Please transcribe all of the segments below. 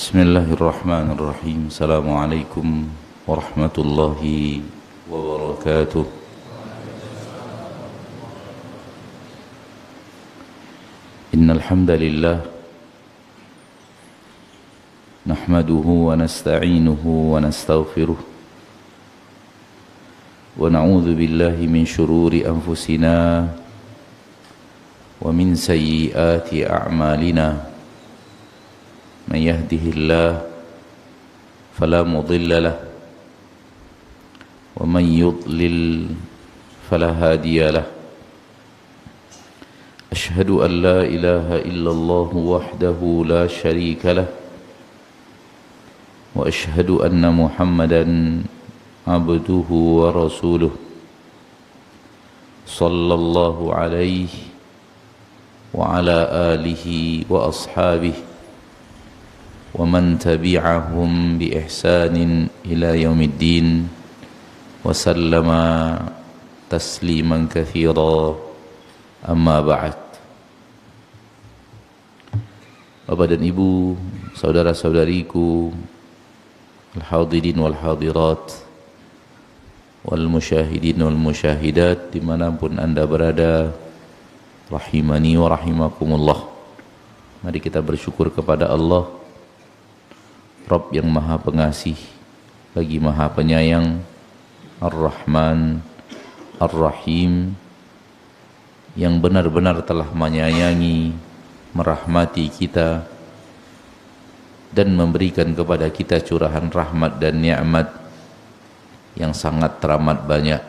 Bismillahirrahmanirrahim. Assalamualaikum warahmatullahi wabarakatuh. Innal hamdalillah nahmaduhu wa nasta'inuhu wa nastaghfiruh wa na'udzu billahi min shururi anfusina wa min sayyiati a'malina. من يهده الله فلا مضل له ومن يضلل فلا هادي له أشهد أن لا إله إلا الله وحده لا شريك له وأشهد أن محمدا عبده ورسوله صلى الله عليه وعلى آله وأصحابه ومن تبعهم بإحسان إلى يوم الدين وسلم تسليما كثيرا أما بعد. Bapak dan Ibu, saudara-saudariku, al-hadirin wal-hadirat, wal-musyahidin wal-musyahidat, dimanapun Anda berada, rahimani wa rahimakumullah. Mari kita bersyukur kepada Allah, Rabb yang maha pengasih lagi maha penyayang, Ar-Rahman Ar-Rahim, yang benar-benar telah menyayangi, merahmati kita dan memberikan kepada kita curahan rahmat dan nikmat yang sangat teramat banyak.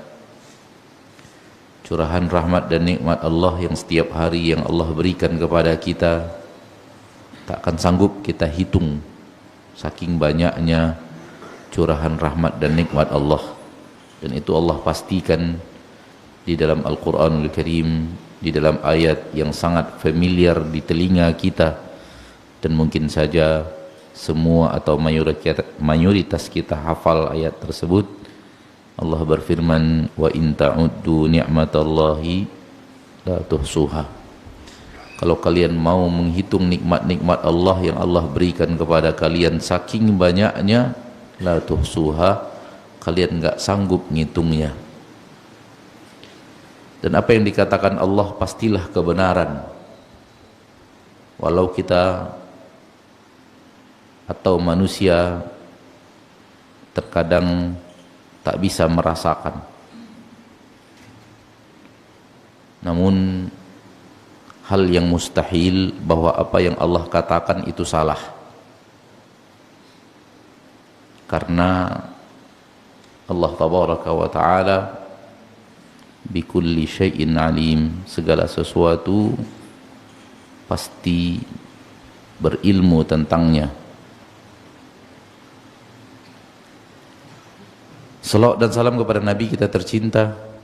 Curahan rahmat dan nikmat Allah yang setiap hari yang Allah berikan kepada kita tak akan sanggup kita hitung, saking banyaknya curahan rahmat dan nikmat Allah. Dan itu Allah pastikan di dalam Al-Quranul Karim, di dalam ayat yang sangat familiar di telinga kita, dan mungkin saja semua atau mayoritas kita hafal ayat tersebut. Allah berfirman, wa in ta'uddu ni'matallahi la tuhsuha. Kalau kalian mau menghitung nikmat-nikmat Allah yang Allah berikan kepada kalian, saking banyaknya, la tuhsuha, kalian enggak sanggup ngitungnya. Dan apa yang dikatakan Allah pastilah kebenaran. Walau kita atau manusia terkadang tak bisa merasakan, namun hal yang mustahil bahwa apa yang Allah katakan itu salah, karena Allah tabaraka wa ta'ala bikulli syai'in alim, segala sesuatu pasti berilmu tentangnya. Salawat dan salam kepada Nabi kita tercinta,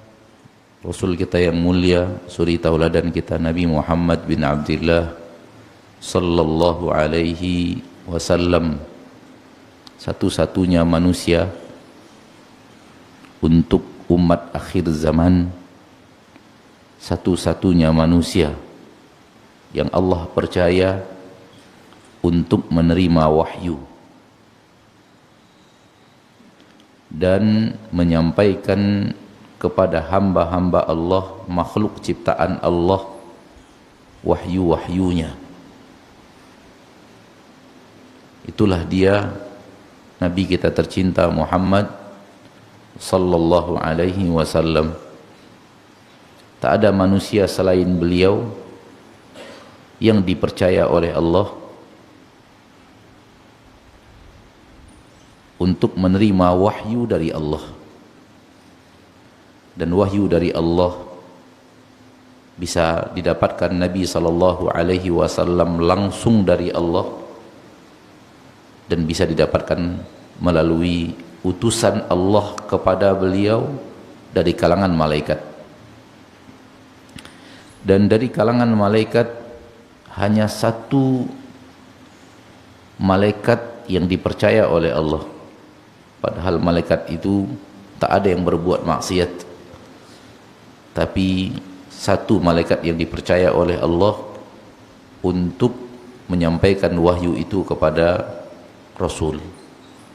Rasul kita yang mulia, suri tauladan kita, Nabi Muhammad bin Abdullah sallallahu alaihi wasallam, satu-satunya manusia untuk umat akhir zaman, satu-satunya manusia yang Allah percaya untuk menerima wahyu dan menyampaikan kepada hamba-hamba Allah, makhluk ciptaan Allah, wahyu-wahyunya. Itulah dia Nabi kita tercinta Muhammad sallallahu alaihi wasallam. Tak ada manusia selain beliau yang dipercaya oleh Allah untuk menerima wahyu dari Allah. Dan wahyu dari Allah bisa didapatkan Nabi sallallahu alaihi wasallam langsung dari Allah, dan bisa didapatkan melalui utusan Allah kepada beliau dari kalangan malaikat. Dan dari kalangan malaikat hanya satu malaikat yang dipercaya oleh Allah, padahal malaikat itu tak ada yang berbuat maksiat. Tapi satu malaikat yang dipercaya oleh Allah untuk menyampaikan wahyu itu kepada Rasul,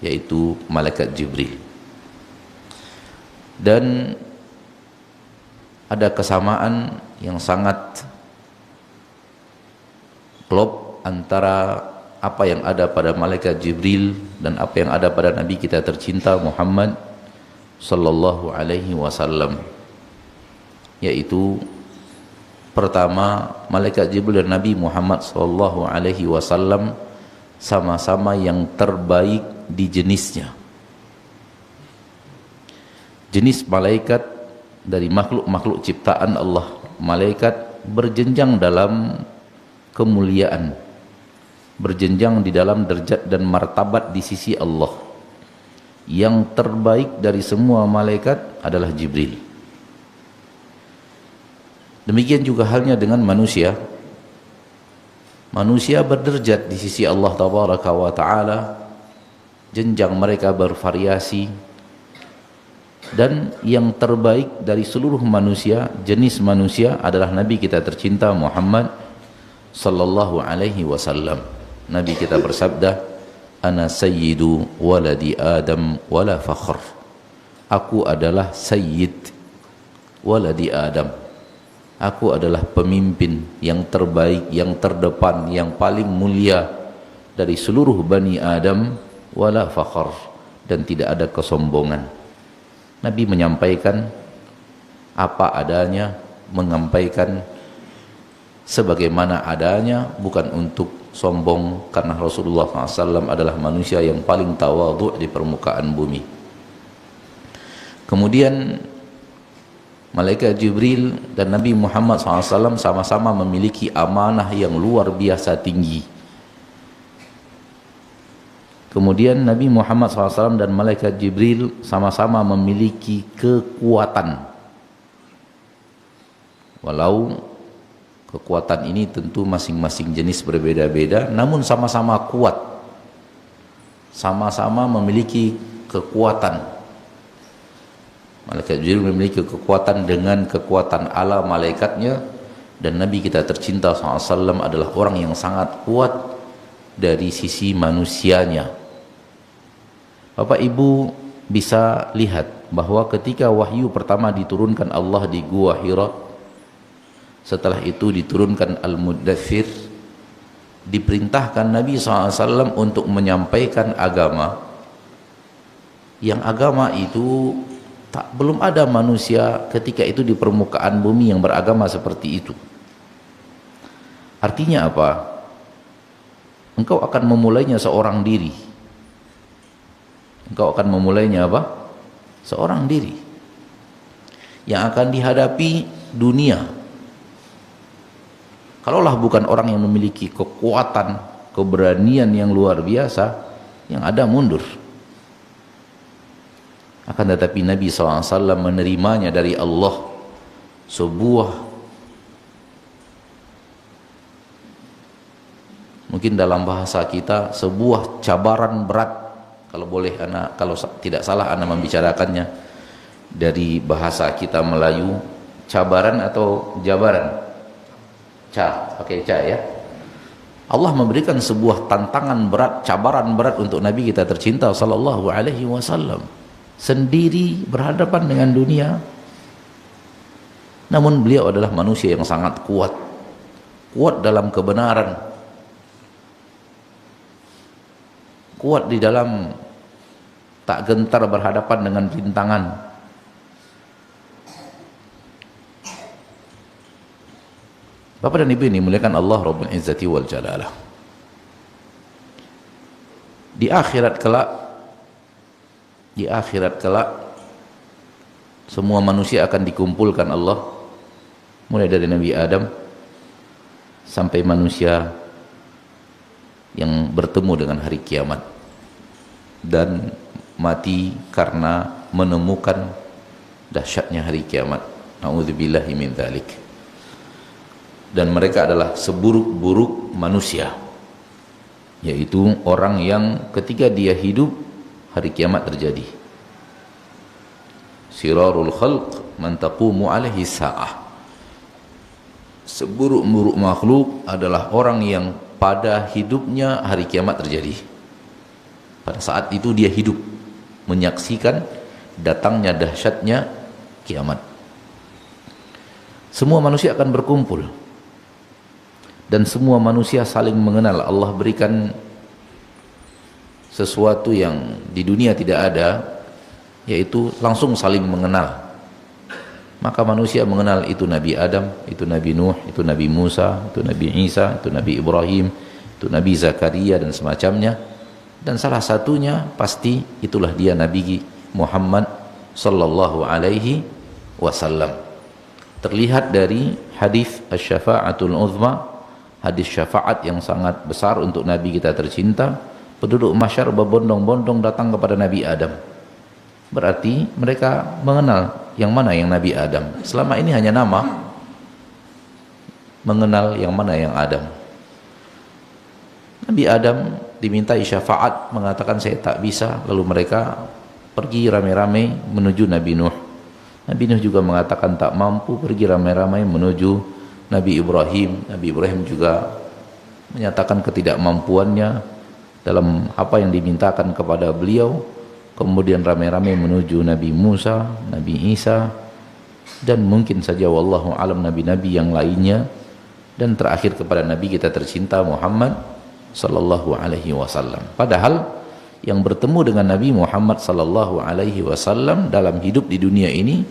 yaitu malaikat Jibril. Dan ada kesamaan yang sangat klop antara apa yang ada pada malaikat Jibril dan apa yang ada pada Nabi kita tercinta Muhammad sallallahu alaihi wasallam, yaitu pertama, malaikat Jibril dan Nabi Muhammad sallallahu alaihi wasallam sama-sama yang terbaik di jenisnya. Jenis malaikat dari makhluk-makhluk ciptaan Allah, malaikat berjenjang dalam kemuliaan, berjenjang di dalam derajat dan martabat di sisi Allah. Yang terbaik dari semua malaikat adalah Jibril. Demikian juga halnya dengan manusia. Manusia berderajat di sisi Allah tabaraka wa ta'ala, jenjang mereka bervariasi, dan yang terbaik dari seluruh manusia, jenis manusia adalah Nabi kita tercinta Muhammad sallallahu alaihi wasallam. Nabi kita bersabda, "Ana sayyidu waladi Adam wala fakhr." Aku adalah sayyid waladi Adam. Aku adalah pemimpin yang terbaik, yang terdepan, yang paling mulia dari seluruh Bani Adam, wala fakhr, dan tidak ada kesombongan. Nabi menyampaikan apa adanya, menyampaikan sebagaimana adanya, bukan untuk sombong, karena Rasulullah SAW adalah manusia yang paling tawadhu di permukaan bumi. Kemudian malaikat Jibril dan Nabi Muhammad SAW sama-sama memiliki amanah yang luar biasa tinggi. Kemudian Nabi Muhammad SAW dan malaikat Jibril sama-sama memiliki kekuatan. Walau kekuatan ini tentu masing-masing jenis berbeda-beda, namun sama-sama kuat. Sama-sama memiliki kekuatan. Malaikat Jibril memiliki kekuatan dengan kekuatan Allah malaikatnya, dan Nabi kita tercinta SAW adalah orang yang sangat kuat dari sisi manusianya. Bapak Ibu bisa lihat bahwa ketika wahyu pertama diturunkan Allah di Gua Hira, setelah itu diturunkan Al-Muddathir, diperintahkan Nabi SAW untuk menyampaikan agama, yang agama itu belum ada manusia ketika itu di permukaan bumi yang beragama seperti itu. Artinya apa? Engkau akan memulainya seorang diri. Engkau akan memulainya apa? Seorang diri. Yang akan dihadapi dunia. Kalaulah bukan orang yang memiliki kekuatan, keberanian yang luar biasa, yang ada mundur. Akan tetapi Nabi SAW menerimanya dari Allah, sebuah, mungkin dalam bahasa kita, sebuah cabaran berat. Kalau boleh kalau tidak salah anak membicarakannya dari bahasa kita Melayu, cabaran atau jabaran? Pakai ya. Allah memberikan sebuah tantangan berat, cabaran berat untuk Nabi kita tercinta sallallahu alaihi wasallam. Sendiri berhadapan dengan dunia, namun beliau adalah manusia yang sangat kuat dalam kebenaran, kuat di dalam tak gentar berhadapan dengan rintangan. Bapak dan Ibu ini muliakan Allah Rabbul Izzati wal Jalalah. Di akhirat kelak semua manusia akan dikumpulkan Allah, mulai dari Nabi Adam sampai manusia yang bertemu dengan hari kiamat dan mati karena menemukan dahsyatnya hari kiamat. Na'udzubillahi min dzalik. Dan mereka adalah seburuk-buruk manusia, yaitu orang yang ketika dia hidup hari kiamat terjadi. Sirarul khalq man taqumu alaihi sa'ah. Seburuk-buruk makhluk adalah orang yang pada hidupnya hari kiamat terjadi. Pada saat itu dia hidup menyaksikan datangnya dahsyatnya kiamat. Semua manusia akan berkumpul dan semua manusia saling mengenal. Allah berikan sesuatu yang di dunia tidak ada, yaitu langsung saling mengenal. Maka manusia mengenal itu Nabi Adam, itu Nabi Nuh, itu Nabi Musa, itu Nabi Isa, itu Nabi Ibrahim, itu Nabi Zakaria dan semacamnya. Dan salah satunya pasti itulah dia Nabi Muhammad sallallahu alaihi wasallam. Terlihat dari hadis asy-syafa'atul uzma, hadis syafaat yang sangat besar untuk Nabi kita tercinta. Penduduk mahsyar berbondong-bondong datang kepada Nabi Adam. Berarti mereka mengenal yang mana yang Nabi Adam. Selama ini hanya nama, mengenal yang mana yang Adam. Nabi Adam dimintai syafaat, mengatakan saya tak bisa. Lalu mereka pergi ramai-ramai menuju Nabi Nuh. Nabi Nuh juga mengatakan tak mampu, pergi ramai-ramai menuju Nabi Ibrahim. Nabi Ibrahim juga menyatakan ketidakmampuannya dalam apa yang dimintakan kepada beliau. Kemudian ramai-ramai menuju Nabi Musa, Nabi Isa, dan mungkin saja wallahu alam nabi-nabi yang lainnya, dan terakhir kepada Nabi kita tercinta Muhammad sallallahu alaihi wasallam. Padahal yang bertemu dengan Nabi Muhammad sallallahu alaihi wasallam dalam hidup di dunia ini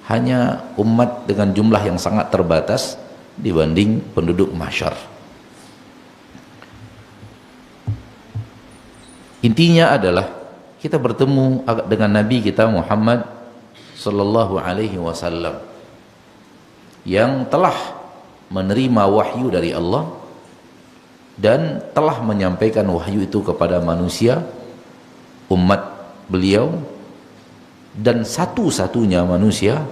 hanya umat dengan jumlah yang sangat terbatas dibanding penduduk mahsyar. Intinya adalah kita bertemu dengan Nabi kita Muhammad sallallahu alaihi wasallam yang telah menerima wahyu dari Allah dan telah menyampaikan wahyu itu kepada manusia, umat beliau, dan satu-satunya manusia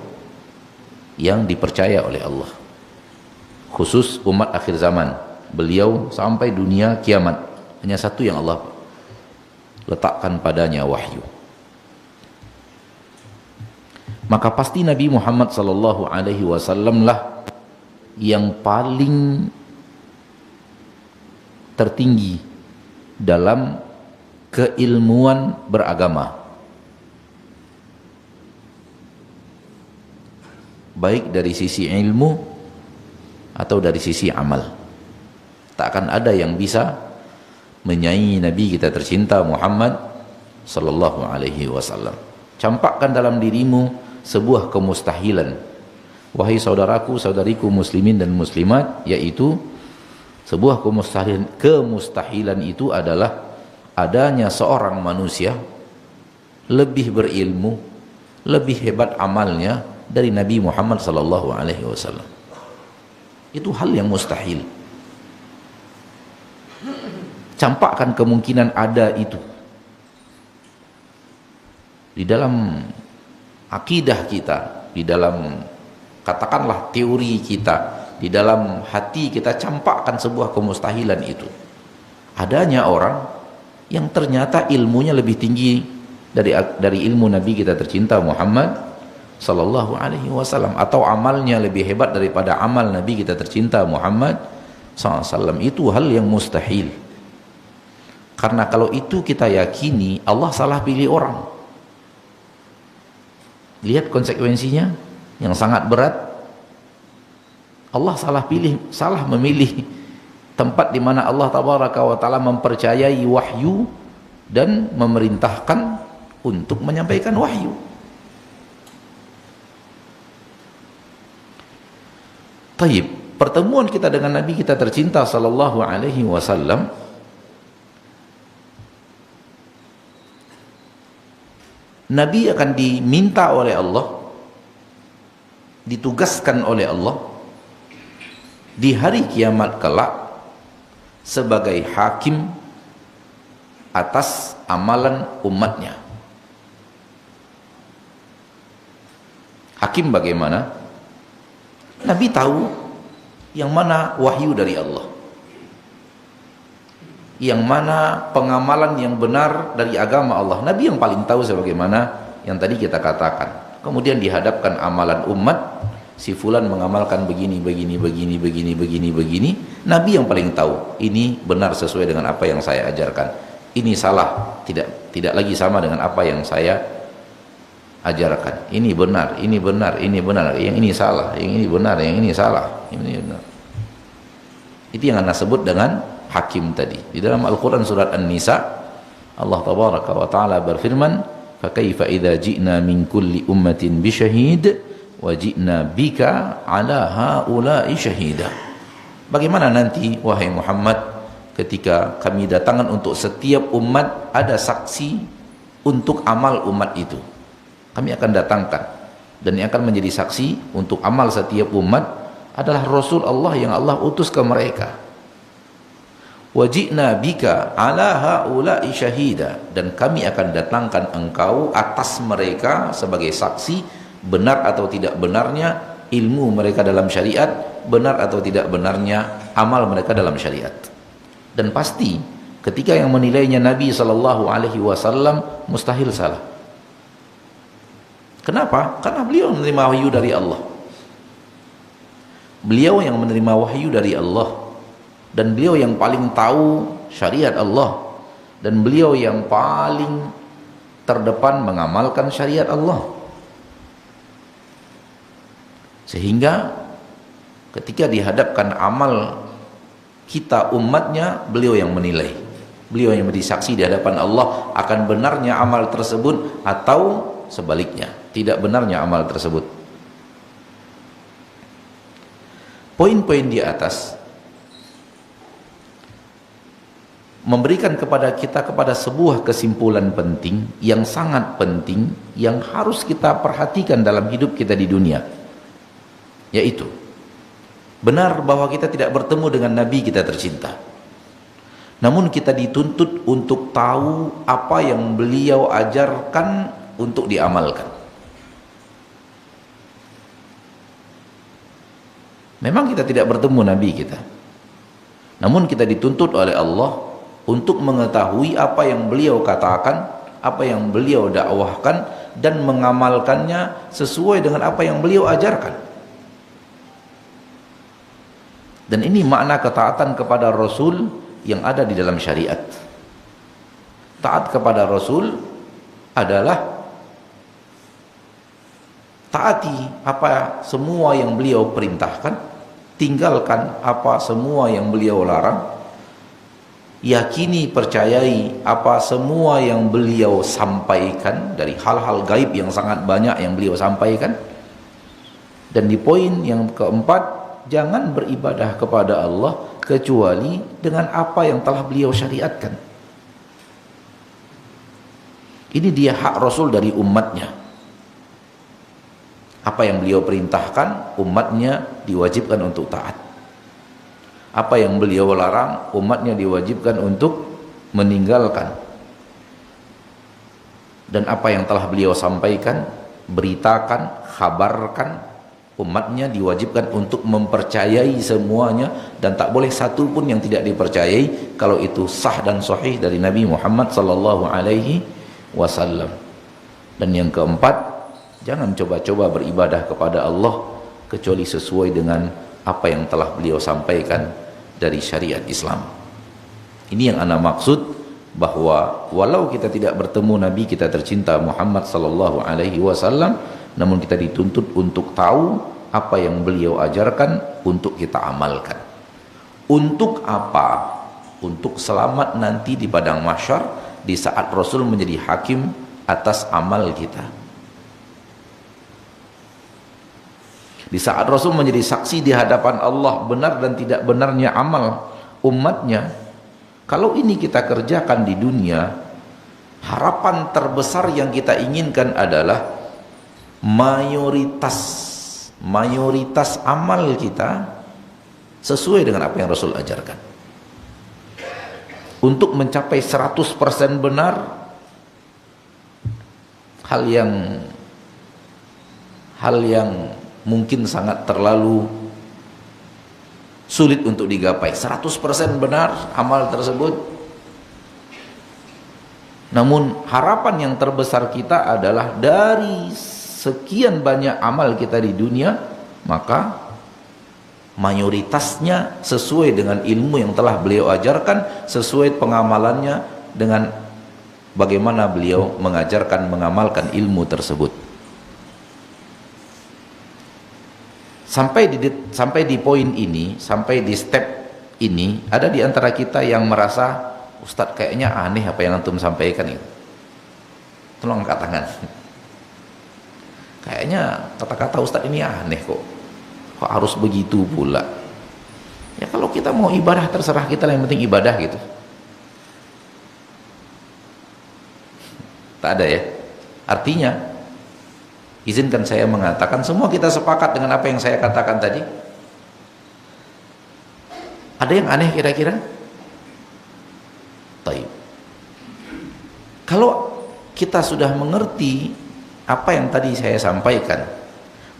yang dipercaya oleh Allah, khusus umat akhir zaman. Beliau sampai dunia kiamat hanya satu yang Allah letakkan padanya wahyu. Maka pasti Nabi Muhammad sallallahu alaihi wasallam lah yang paling tertinggi dalam keilmuan beragama, baik dari sisi ilmu atau dari sisi amal. Tak akan ada yang bisa menyaingi Nabi kita tercinta Muhammad sallallahu alaihi wasallam. Campakkan dalam dirimu sebuah kemustahilan, wahai saudaraku saudariku muslimin dan muslimat, yaitu sebuah kemustahilan itu adalah adanya seorang manusia lebih berilmu, lebih hebat amalnya dari Nabi Muhammad sallallahu alaihi wasallam. Itu hal yang mustahil. Campakkan kemungkinan ada itu di dalam akidah kita, di dalam katakanlah teori kita, di dalam hati kita. Campakkan sebuah kemustahilan itu. Adanya orang yang ternyata ilmunya lebih tinggi dari ilmu Nabi kita tercinta Muhammad sallallahu alaihi wasallam, atau amalnya lebih hebat daripada amal Nabi kita tercinta Muhammad sallallahu alaihi wasallam. Itu hal yang mustahil. Karena kalau itu kita yakini, Allah salah pilih orang. Lihat konsekuensinya yang sangat berat. Allah salah memilih tempat di mana Allah tabaraka wa taala mempercayai wahyu dan memerintahkan untuk menyampaikan wahyu. Taib, pertemuan kita dengan Nabi kita tercinta sallallahu alaihi wasallam Nabi akan diminta oleh Allah, ditugaskan oleh Allah di hari kiamat kelak sebagai hakim atas amalan umatnya. Hakim bagaimana? Nabi tahu yang mana wahyu dari Allah, yang mana pengamalan yang benar dari agama Allah. Nabi yang paling tahu, sebagaimana yang tadi kita katakan. Kemudian dihadapkan amalan umat, si fulan mengamalkan begini. Nabi yang paling tahu ini benar sesuai dengan apa yang saya ajarkan. ini salah, tidak lagi sama dengan apa yang saya ajarkan. Ini benar, ini benar, ini benar, yang ini salah, yang ini benar, yang ini salah, ini benar. Itu yang Anda sebut dengan hakim tadi. Di dalam Al-Quran surat An-Nisa, Allah tabaraka wa ta'ala berfirman, فَكَيْفَ إِذَا جِئْنَا مِنْ كُلِّ أُمَّةٍ بِشَهِيدٍ وَجِئْنَا بِكَ عَلَى هَؤُلَاءِ شَهِيدًا. Bagaimana nanti wahai Muhammad ketika kami datangkan untuk setiap umat ada saksi untuk amal umat itu. Kami akan datangkan, dan yang akan menjadi saksi untuk amal setiap umat adalah Rasul Allah yang Allah utus ke mereka. Wajibna bika ala haula'i syahida, dan kami akan datangkan engkau atas mereka sebagai saksi benar atau tidak benarnya ilmu mereka dalam syariat, benar atau tidak benarnya amal mereka dalam syariat. Dan pasti ketika yang menilainya Nabi SAW mustahil salah. Kenapa? Karena beliau menerima wahyu dari Allah. Beliau yang menerima wahyu dari Allah, dan beliau yang paling tahu syariat Allah, dan beliau yang paling terdepan mengamalkan syariat Allah. Sehingga ketika dihadapkan amal kita umatnya, beliau yang menilai, beliau yang menjadi saksi di hadapan Allah akan benarnya amal tersebut atau sebaliknya, tidak benarnya amal tersebut. Poin-poin di atas memberikan kepada kita sebuah kesimpulan penting yang sangat penting yang harus kita perhatikan dalam hidup kita di dunia, yaitu benar bahwa kita tidak bertemu dengan Nabi kita tercinta, namun kita dituntut untuk tahu apa yang beliau ajarkan untuk diamalkan. Memang kita tidak bertemu Nabi kita, namun kita dituntut oleh Allah untuk mengetahui apa yang beliau katakan, apa yang beliau dakwahkan, dan mengamalkannya sesuai dengan apa yang beliau ajarkan. Dan ini makna ketaatan kepada Rasul yang ada di dalam syariat. Taat kepada Rasul adalah taati apa semua yang beliau perintahkan, tinggalkan apa semua yang beliau larang, yakini, percayai apa semua yang beliau sampaikan dari hal-hal gaib yang sangat banyak yang beliau sampaikan. Dan di poin yang keempat, jangan beribadah kepada Allah kecuali dengan apa yang telah beliau syariatkan. Ini dia hak Rasul dari umatnya. Apa yang beliau perintahkan, umatnya diwajibkan untuk taat. Apa yang beliau larang, umatnya diwajibkan untuk meninggalkan. Dan apa yang telah beliau sampaikan, beritakan, kabarkan, umatnya diwajibkan untuk mempercayai semuanya, dan tak boleh satu pun yang tidak dipercayai kalau itu sah dan sahih dari Nabi Muhammad sallallahu alaihi wasallam. Dan yang keempat, jangan coba-coba beribadah kepada Allah kecuali sesuai dengan apa yang telah beliau sampaikan dari syariat Islam. Ini yang ana maksud, bahwa walau kita tidak bertemu Nabi kita tercinta Muhammad sallallahu alaihi wasallam, namun kita dituntut untuk tahu apa yang beliau ajarkan untuk kita amalkan. Untuk apa? Untuk selamat nanti di padang mahsyar, di saat Rasul menjadi hakim atas amal kita. Di saat Rasul menjadi saksi di hadapan Allah benar dan tidak benarnya amal umatnya. Kalau ini kita kerjakan di dunia, harapan terbesar yang kita inginkan adalah mayoritas amal kita sesuai dengan apa yang Rasul ajarkan. Untuk mencapai 100% benar, hal yang mungkin sangat terlalu sulit untuk digapai. 100% benar amal tersebut. Namun harapan yang terbesar kita adalah dari sekian banyak amal kita di dunia, maka mayoritasnya sesuai dengan ilmu yang telah beliau ajarkan, sesuai pengamalannya dengan bagaimana beliau mengajarkan, mengamalkan ilmu tersebut. Sampai di poin ini, sampai di step ini, ada di antara kita yang merasa, Ustadz kayaknya aneh apa yang antum sampaikan itu. Tolong angkat tangan. Kayaknya kata-kata Ustadz ini aneh kok harus begitu pula. Ya kalau kita mau ibadah terserah kita, yang penting ibadah gitu. Tak ada ya. Artinya, izinkan saya mengatakan, semua kita sepakat dengan apa yang saya katakan tadi. Ada yang aneh kira-kira? Baik. Kalau kita sudah mengerti apa yang tadi saya sampaikan,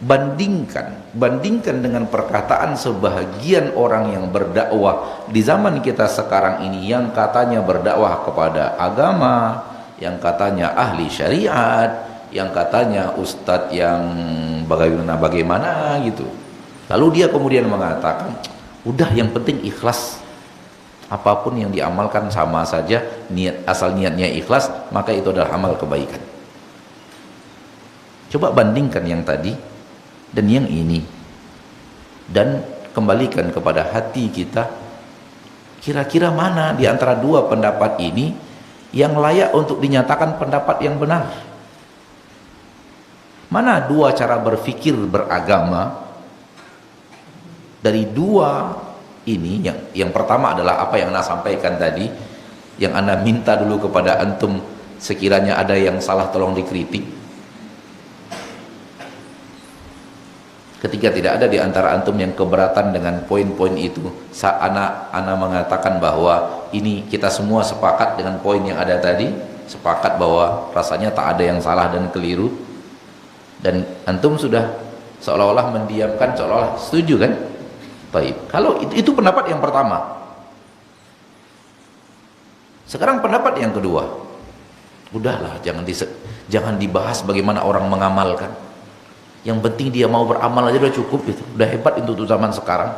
bandingkan dengan perkataan sebahagian orang yang berdakwah di zaman kita sekarang ini, yang katanya berdakwah kepada agama, yang katanya ahli syariat, yang katanya ustadz yang bagaimana gitu. Lalu dia kemudian mengatakan, udah yang penting ikhlas, apapun yang diamalkan sama saja, asal niatnya ikhlas, maka itu adalah amal kebaikan. Coba bandingkan yang tadi dan yang ini, dan kembalikan kepada hati kita, kira-kira mana di antara dua pendapat ini yang layak untuk dinyatakan pendapat yang benar. Mana dua cara berpikir beragama dari dua ini? Yang pertama adalah apa yang Anda sampaikan tadi, yang Anda minta dulu kepada antum, sekiranya ada yang salah tolong dikritik. Ketika tidak ada di antara antum yang keberatan dengan poin-poin itu, ana mengatakan bahwa ini kita semua sepakat dengan poin yang ada tadi, sepakat bahwa rasanya tak ada yang salah dan keliru, dan antum sudah seolah-olah mendiamkan, seolah-olah setuju kan? Baik. Kalau itu pendapat yang pertama. Sekarang pendapat yang kedua. Udahlah, jangan dibahas bagaimana orang mengamalkan. Yang penting dia mau beramal aja udah cukup itu. Udah hebat untuk zaman sekarang.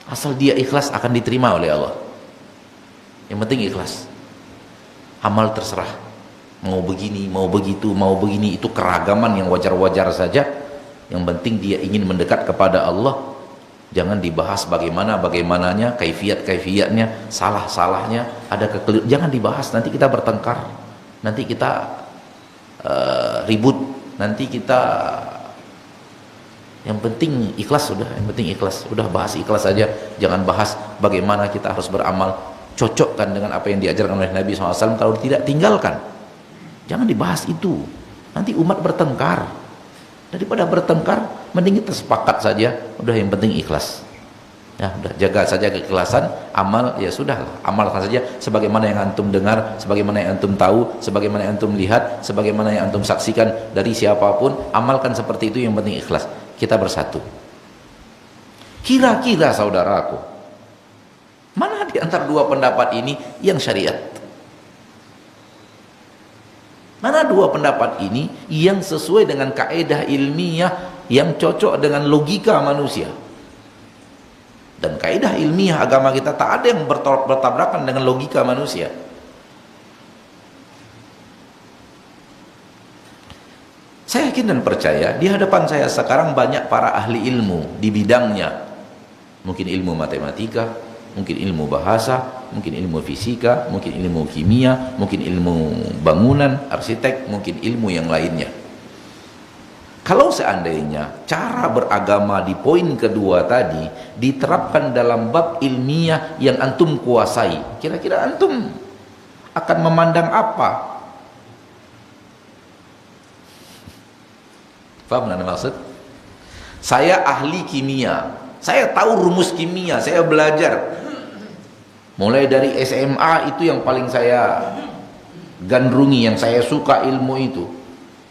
Asal dia ikhlas akan diterima oleh Allah. Yang penting ikhlas. Amal terserah. Mau begini, mau begitu, mau begini, itu keragaman yang wajar-wajar saja. Yang penting dia ingin mendekat kepada Allah. Jangan dibahas bagaimananya, kaifiat-kaifiatnya, salah-salahnya, ada kekeliruan. Jangan dibahas, nanti kita bertengkar. Nanti kita ribut. Nanti kita, yang penting ikhlas sudah, yang penting ikhlas. Udah bahas ikhlas saja, jangan bahas bagaimana kita harus beramal. Cocokkan dengan apa yang diajarkan oleh Nabi SAW, kalau tidak tinggalkan. Jangan dibahas itu, nanti umat bertengkar. Daripada bertengkar, mending kita sepakat saja, udah yang penting ikhlas. Ya, udah jaga saja keikhlasan, amal ya sudah, amalkan saja sebagaimana yang antum dengar, sebagaimana yang antum tahu, sebagaimana yang antum lihat, sebagaimana yang antum saksikan dari siapapun, amalkan seperti itu, yang penting ikhlas. Kita bersatu. Kira-kira saudaraku, mana di antara dua pendapat ini yang syariat? Mana dua pendapat ini yang sesuai dengan kaidah ilmiah, yang cocok dengan logika manusia? Dan kaidah ilmiah agama kita tak ada yang bertabrakan dengan logika manusia. Saya yakin dan percaya di hadapan saya sekarang banyak para ahli ilmu di bidangnya. Mungkin ilmu matematika, mungkin ilmu bahasa, mungkin ilmu fisika, mungkin ilmu kimia, mungkin ilmu bangunan, arsitek, mungkin ilmu yang lainnya. Kalau seandainya cara beragama di poin kedua tadi diterapkan dalam bab ilmiah yang antum kuasai, kira-kira antum akan memandang apa? Paham anda maksud? Saya ahli kimia, saya tahu rumus kimia, saya belajar mulai dari SMA, itu yang paling saya gandrungi, yang saya suka ilmu itu.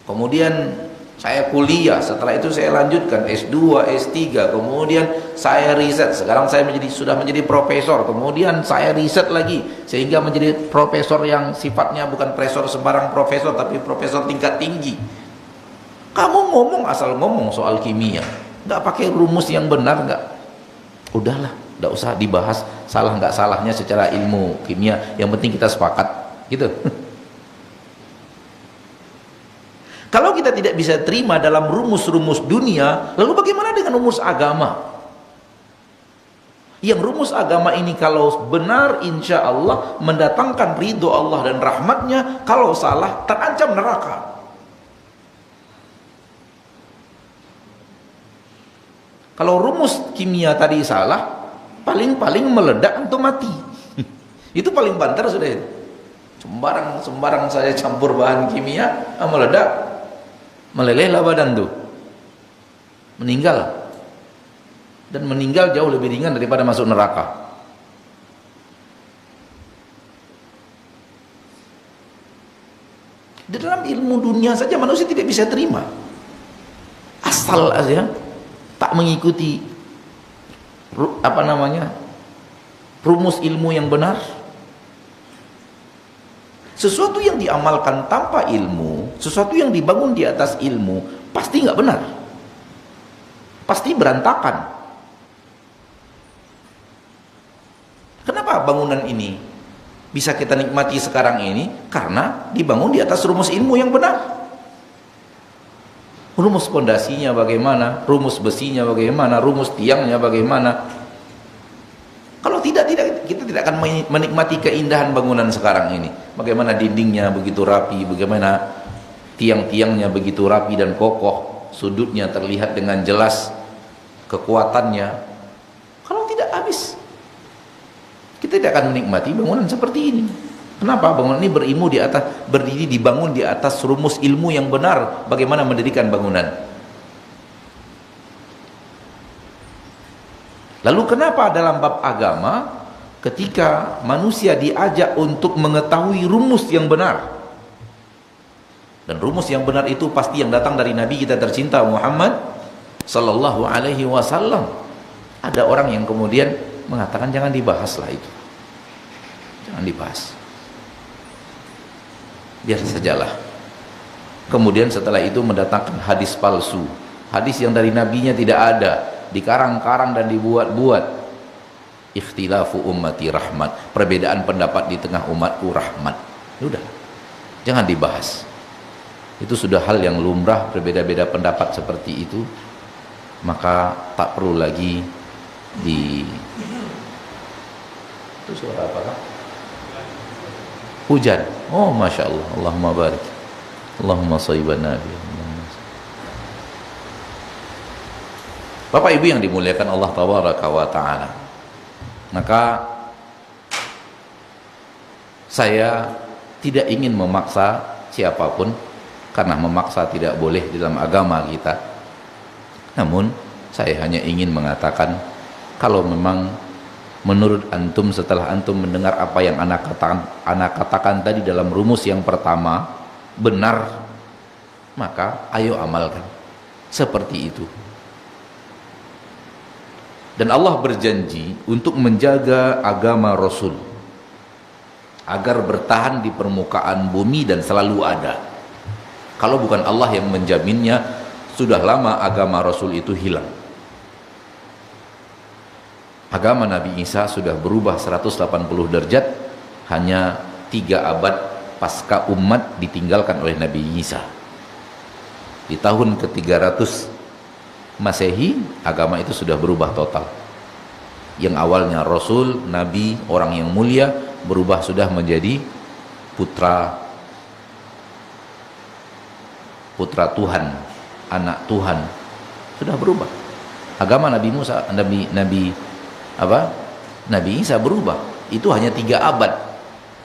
Kemudian saya kuliah, setelah itu saya lanjutkan S2, S3, kemudian saya riset, sekarang saya sudah menjadi profesor, kemudian saya riset lagi sehingga menjadi profesor yang sifatnya bukan profesor sembarang profesor, tapi profesor tingkat tinggi. Kamu ngomong asal ngomong soal kimia, nggak pakai rumus yang benar, nggak, udahlah, Tidak usah dibahas salah nggak salahnya secara ilmu kimia, yang penting kita sepakat gitu. Kalau kita tidak bisa terima dalam rumus-rumus dunia, lalu bagaimana dengan rumus agama? Yang rumus agama ini kalau benar, insya Allah mendatangkan ridho Allah dan rahmatnya. Kalau salah, terancam neraka. Kalau rumus kimia tadi salah, paling-paling meledak atau mati. Itu paling banter sudah itu. Sembarang saya campur bahan kimia, meledak, melelehlah badan tuh, meninggal. Dan meninggal jauh lebih ringan daripada masuk neraka. Di dalam ilmu dunia saja manusia tidak bisa terima, asal aja tak mengikuti rumus ilmu yang benar. Sesuatu yang diamalkan tanpa ilmu, sesuatu yang dibangun di atas ilmu, pasti nggak benar, pasti berantakan. Kenapa bangunan ini bisa kita nikmati sekarang ini? Karena dibangun di atas rumus ilmu yang benar. Rumus pondasinya bagaimana, rumus besinya bagaimana, rumus tiangnya bagaimana. Kalau tidak kita tidak akan menikmati keindahan bangunan sekarang ini. Bagaimana dindingnya begitu rapi, bagaimana tiang-tiangnya begitu rapi dan kokoh, sudutnya terlihat dengan jelas kekuatannya. Kalau tidak habis, kita tidak akan menikmati bangunan seperti ini. Kenapa? Bangunan ini berdiri dibangun di atas rumus ilmu yang benar, bagaimana mendirikan bangunan. Lalu kenapa dalam bab agama, ketika manusia diajak untuk mengetahui rumus yang benar, dan rumus yang benar itu pasti yang datang dari Nabi kita tercinta Muhammad sallallahu alaihi wasallam, ada orang yang kemudian mengatakan jangan dibahaslah itu, jangan dibahas, biar sajalah. Kemudian setelah itu mendatangkan hadis palsu, hadis yang dari nabinya tidak ada, dikarang-karang dan dibuat-buat. Ikhtilafu ummati rahmat, perbedaan pendapat di tengah umatku rahmat. Sudah, jangan dibahas. Itu sudah hal yang lumrah, berbeda-beda pendapat seperti itu, maka tak perlu lagi itu suara apa? Hujan. Oh, masya Allah. Allahumma barik. Allahumma shayyiban nabi. Bapak Ibu yang dimuliakan Allah tabaraka wa taala, maka saya tidak ingin memaksa siapapun, karena memaksa tidak boleh di dalam agama kita. Namun saya hanya ingin mengatakan, kalau memang menurut antum, setelah antum mendengar apa yang anak katakan tadi dalam rumus yang pertama benar, maka ayo amalkan seperti itu. Dan Allah berjanji untuk menjaga agama Rasul agar bertahan di permukaan bumi dan selalu ada. Kalau bukan Allah yang menjaminnya, sudah lama agama Rasul itu hilang. Agama Nabi Isa sudah berubah 180 derajat hanya 3 abad pasca umat ditinggalkan oleh Nabi Isa. Di tahun ke-300 Masehi, agama itu sudah berubah total. Yang awalnya Rasul, Nabi, orang yang mulia, berubah sudah menjadi putra Tuhan, anak Tuhan. Sudah berubah. Agama Nabi Isa berubah. Itu hanya 3 abad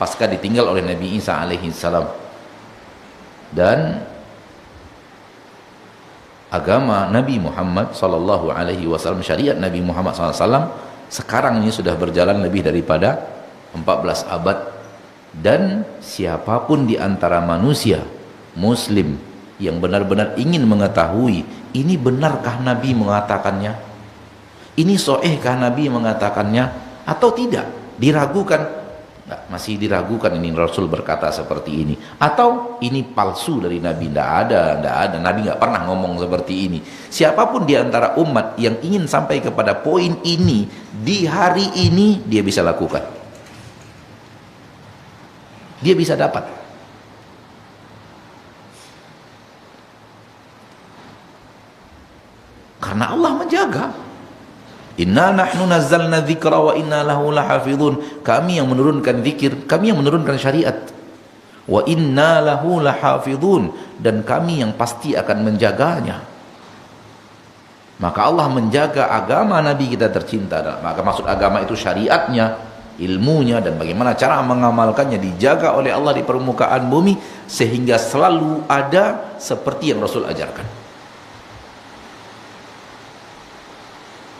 pasca ditinggal oleh Nabi Isa alaihi salam. Dan agama Nabi Muhammad sallallahu alaihi wasallam, syariat Nabi Muhammad sallallahu alaihi wasallam sekarang ini sudah berjalan lebih daripada 14 abad. Dan siapapun di antara manusia muslim yang benar-benar ingin mengetahui ini benarkah Nabi mengatakannya, ini sahihkah Nabi mengatakannya atau tidak, diragukan, Nggak, masih diragukan ini Rasul berkata seperti ini atau ini palsu dari Nabi. Tidak ada. Nabi nggak pernah ngomong seperti ini. Siapapun di antara umat yang ingin sampai kepada poin ini di hari ini, dia bisa lakukan, dia bisa dapat. Karena Allah menjaga. Inna nahnu nazzalna dzikra wa inna lahu lahafizun. Kami yang menurunkan zikir, kami yang menurunkan syariat. Wa inna lahu lahafizun, dan kami yang pasti akan menjaganya. Maka Allah menjaga agama Nabi kita tercinta. Maka maksud agama itu syariatnya, ilmunya, dan bagaimana cara mengamalkannya dijaga oleh Allah di permukaan bumi sehingga selalu ada seperti yang Rasul ajarkan.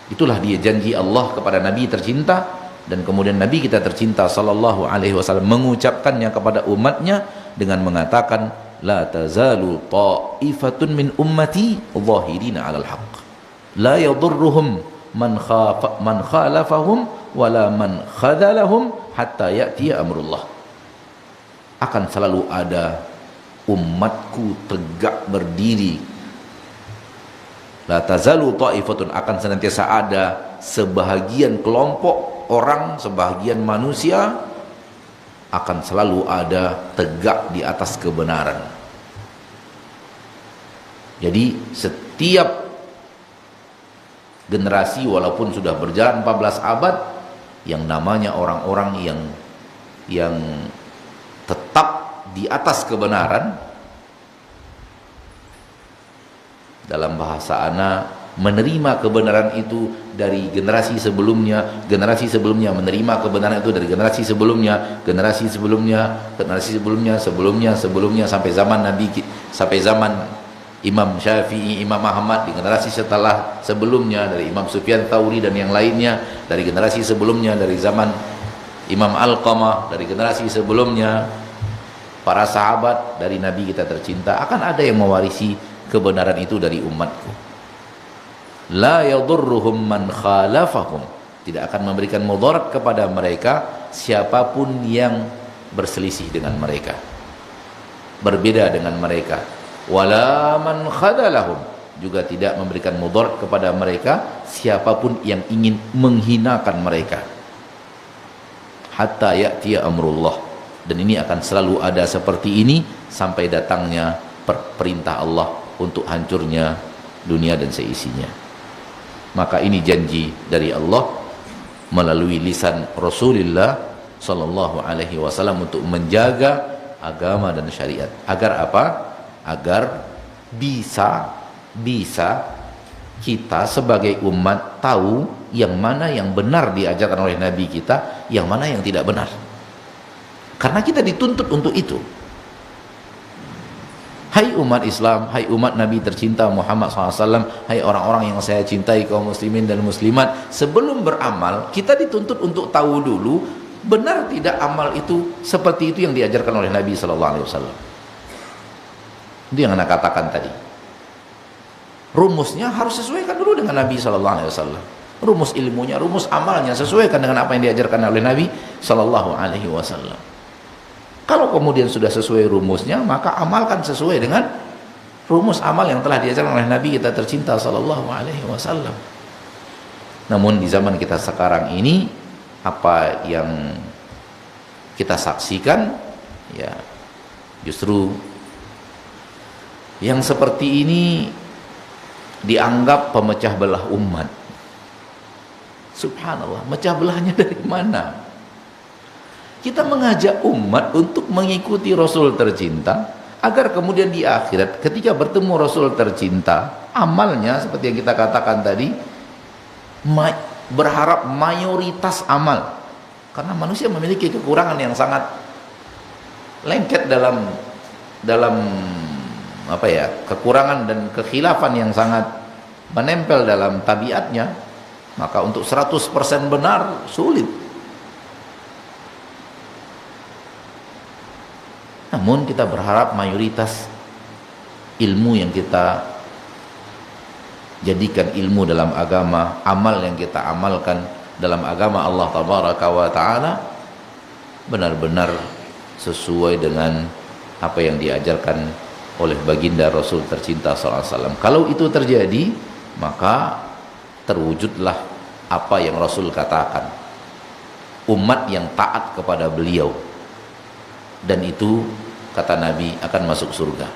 Itulah dia janji Allah kepada Nabi tercinta, dan kemudian Nabi kita tercinta sallallahu alaihi wasallam mengucapkannya kepada umatnya dengan mengatakan, la tazalu ta'ifatun min ummati zahirina 'alal haqq la yadurruhum man khalafahum wala man khadalahum hatta ya'tiya amrullah. Akan selalu ada umatku tegak berdiri. La tazalu ta'ifatun, akan senantiasa ada sebahagian kelompok orang, sebahagian manusia akan selalu ada tegak di atas kebenaran. Jadi setiap generasi walaupun sudah berjalan 14 abad, yang namanya orang-orang yang tetap di atas kebenaran, dalam bahasa ana menerima kebenaran itu dari generasi sebelumnya menerima kebenaran itu dari generasi sebelumnya, sebelumnya sampai zaman Nabi, sampai zaman Imam Syafi'i, Imam Ahmad, di generasi setelah sebelumnya dari Imam Sufyan Tsauri dan yang lainnya, dari generasi sebelumnya dari zaman Imam Alqamah, dari generasi sebelumnya para sahabat, dari Nabi kita tercinta, akan ada yang mewarisi kebenaran itu dari umatku. La yadurruhum man khalafahum, tidak akan memberikan mudarat kepada mereka siapapun yang berselisih dengan mereka, berbeda dengan mereka. Wala man khadalahum, juga tidak memberikan mudarat kepada mereka siapapun yang ingin menghinakan mereka. Hatta ya'tiya amrullah, dan ini akan selalu ada seperti ini sampai datangnya perintah Allah untuk hancurnya dunia dan seisinya. Maka ini janji dari Allah melalui lisan Rasulullah sallallahu alaihi wasallam untuk menjaga agama dan syariat. Agar apa? Agar bisa kita sebagai umat tahu yang mana yang benar diajarkan oleh Nabi kita, yang mana yang tidak benar. Karena kita dituntut untuk itu. Hai umat Islam, hai umat Nabi tercinta Muhammad SAW, hai orang-orang yang saya cintai, kaum muslimin dan muslimat, sebelum beramal kita dituntut untuk tahu dulu benar tidak amal itu seperti itu yang diajarkan oleh Nabi SAW. Itu yang Anda katakan tadi. Rumusnya harus sesuaikan dulu dengan Nabi SAW. Rumus ilmunya, rumus amalnya sesuaikan dengan apa yang diajarkan oleh Nabi SAW. Kalau kemudian sudah sesuai rumusnya, maka amalkan sesuai dengan rumus amal yang telah diajarkan oleh Nabi kita tercinta sallallahu alaihi wasallam. Namun di zaman kita sekarang ini, apa yang kita saksikan, ya justru yang seperti ini dianggap pemecah belah umat. Subhanallah, mecah belahnya dari mana? Kita mengajak umat untuk mengikuti Rasul tercinta, agar kemudian di akhirat ketika bertemu Rasul tercinta, amalnya seperti yang kita katakan tadi, berharap mayoritas amal. Karena manusia memiliki kekurangan yang sangat lengket dalam apa ya, kekurangan dan kekhilafan yang sangat menempel dalam tabiatnya. Maka untuk 100% benar sulit. Namun kita berharap mayoritas ilmu yang kita jadikan ilmu dalam agama, amal yang kita amalkan dalam agama Allah tabaraka wa ta'ala, benar-benar sesuai dengan apa yang diajarkan oleh baginda Rasul tercinta sallallahu alaihi wasallam. Kalau itu terjadi, maka terwujudlah apa yang Rasul katakan, umat yang taat kepada beliau, dan itu kata Nabi akan masuk surga.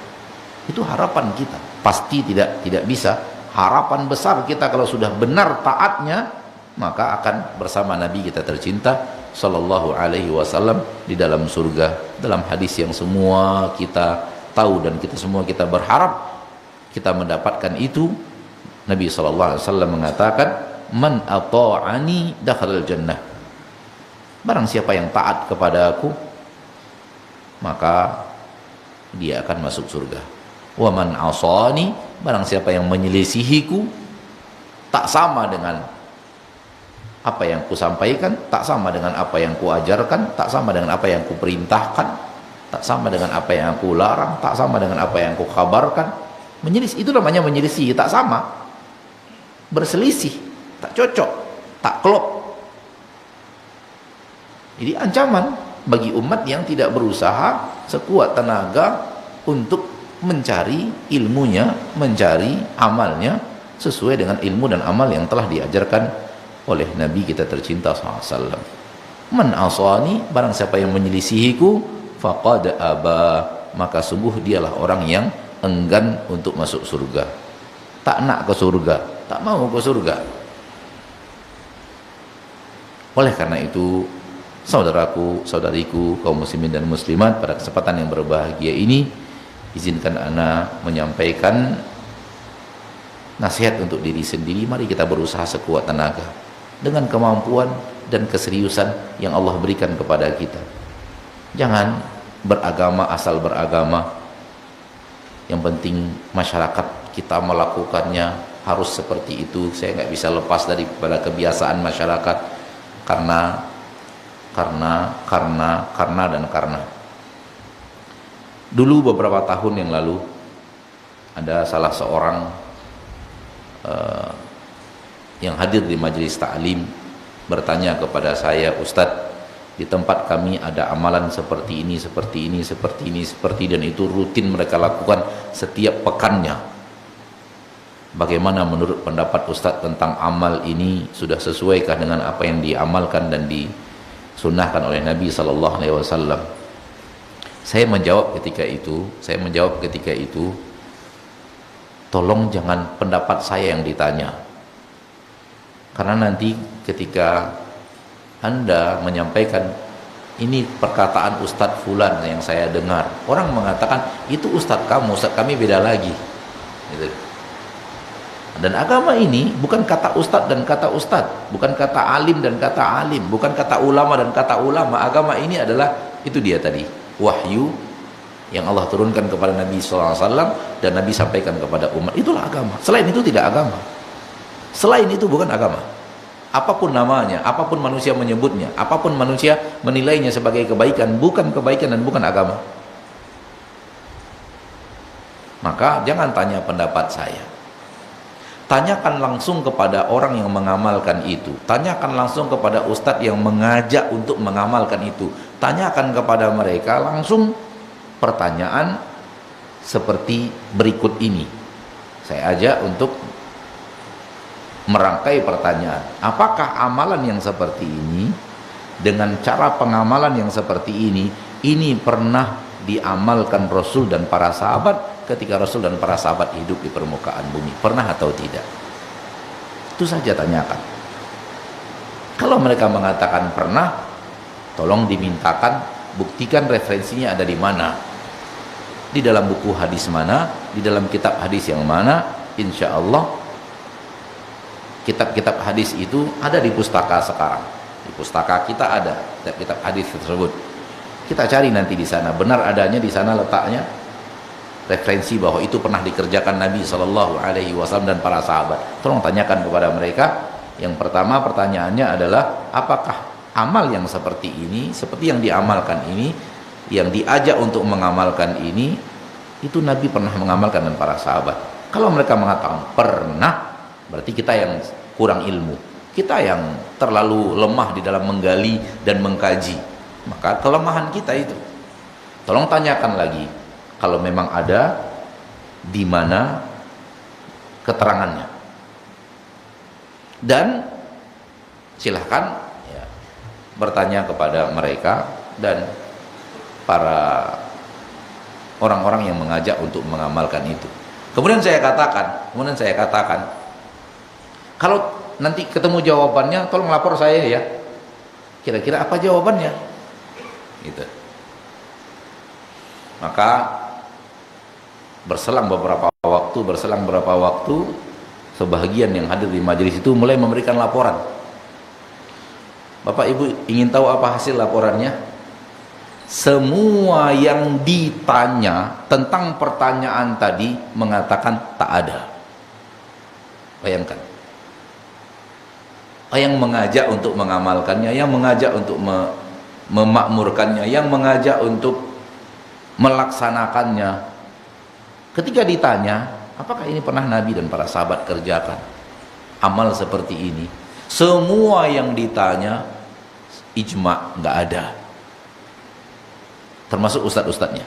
Itu harapan kita. Pasti tidak bisa. Harapan besar kita kalau sudah benar taatnya, maka akan bersama Nabi kita tercinta sallallahu alaihi wasallam di dalam surga. Dalam hadis yang semua kita tahu dan kita semua kita berharap kita mendapatkan itu, Nabi sallallahu alaihi wasallam mengatakan, "Man ata'ani dakhalal jannah." Barang siapa yang taat kepada aku, maka dia akan masuk surga. Wa man asani, barang siapa yang menyelisihiku, tak sama dengan apa yang ku sampaikan, tak sama dengan apa yang ku ajarkan, tak sama dengan apa yang ku perintahkan, tak sama dengan apa yang aku larang, tak sama dengan apa yang ku kabarkan. Menyelisih, itu namanya menyelisih, tak sama, berselisih, tak cocok, tak klop. Jadi ancaman bagi umat yang tidak berusaha sekuat tenaga untuk mencari ilmunya, mencari amalnya sesuai dengan ilmu dan amal yang telah diajarkan oleh Nabi kita tercinta SAW. Man asani, barang siapa yang menyelisihiku, faqad aba, maka sungguh dialah orang yang enggan untuk masuk surga, tak nak ke surga, tak mau ke surga. Oleh karena itu, saudaraku, saudariku, kaum muslimin dan muslimat, pada kesempatan yang berbahagia ini, izinkan ana menyampaikan nasihat untuk diri sendiri. Mari kita berusaha sekuat tenaga dengan kemampuan dan keseriusan yang Allah berikan kepada kita. Jangan beragama asal beragama. Yang penting masyarakat kita melakukannya harus seperti itu. Saya nggak bisa lepas daripada kebiasaan masyarakat karena. Dulu beberapa tahun yang lalu ada salah seorang yang hadir di majelis ta'lim bertanya kepada saya, "Ustadz, di tempat kami ada amalan seperti ini, seperti ini, seperti ini, seperti, dan itu rutin mereka lakukan setiap pekannya. Bagaimana menurut pendapat Ustadz tentang amal ini? Sudah sesuaikah dengan apa yang diamalkan dan disunnahkan oleh Nabi sallallahu alaihi wasallam?" Saya menjawab ketika itu, tolong jangan pendapat saya yang ditanya. Karena nanti ketika Anda menyampaikan, ini perkataan Ustadz Fulan yang saya dengar, orang mengatakan, itu Ustadz kamu, Ustadz kami beda lagi. Gitu. Dan agama ini bukan kata Ustadz dan kata Ustadz, bukan kata alim dan kata alim, bukan kata ulama dan kata ulama. Agama ini adalah, itu dia tadi, wahyu yang Allah turunkan kepada Nabi SAW dan Nabi sampaikan kepada umat. Itulah agama. Selain itu tidak agama. Selain itu bukan agama. Apapun namanya, apapun manusia menyebutnya, apapun manusia menilainya sebagai kebaikan, bukan kebaikan dan bukan agama. Maka jangan tanya pendapat saya. Tanyakan langsung kepada orang yang mengamalkan itu. Tanyakan langsung kepada ustadz yang mengajak untuk mengamalkan itu. Tanyakan kepada mereka langsung pertanyaan seperti berikut ini. Saya ajak untuk merangkai pertanyaan. Apakah amalan yang seperti ini, dengan cara pengamalan yang seperti ini pernah diamalkan Rasul dan para sahabat ketika Rasul dan para sahabat hidup di permukaan bumi? Pernah atau tidak? Itu saja tanyakan. Kalau mereka mengatakan pernah, tolong dimintakan, buktikan referensinya ada di mana, di dalam buku hadis mana, di dalam kitab hadis yang mana. Insya Allah kitab-kitab hadis itu ada di pustaka sekarang. Di pustaka kita ada kitab hadis tersebut. Kita cari nanti di sana, benar adanya di sana letaknya referensi bahwa itu pernah dikerjakan Nabi Shallallahu Alaihi Wasallam dan para sahabat. Tolong tanyakan kepada mereka. Yang pertama pertanyaannya adalah, apakah amal yang seperti ini, seperti yang diamalkan ini, yang diajak untuk mengamalkan ini, itu Nabi pernah mengamalkan dan para sahabat? Kalau mereka mengatakan pernah, berarti kita yang kurang ilmu, kita yang terlalu lemah di dalam menggali dan mengkaji. Maka kelemahan kita itu. Tolong tanyakan lagi, kalau memang ada, di mana keterangannya. Dan silahkan ya, bertanya kepada mereka dan para orang-orang yang mengajak untuk mengamalkan itu. Kemudian saya katakan, kalau nanti ketemu jawabannya, tolong lapor saya ya. Kira-kira apa jawabannya? Gitu. Maka berselang beberapa waktu, sebahagian yang hadir di majelis itu mulai memberikan laporan. Bapak Ibu ingin tahu apa hasil laporannya? Semua yang ditanya tentang pertanyaan tadi mengatakan tak ada. Bayangkan. Yang mengajak untuk mengamalkannya, yang mengajak untuk memakmurkannya, yang mengajak untuk melaksanakannya, ketika ditanya, apakah ini pernah Nabi dan para sahabat kerjakan amal seperti ini? Semua yang ditanya ijma, nggak ada, termasuk ustadz-ustadznya.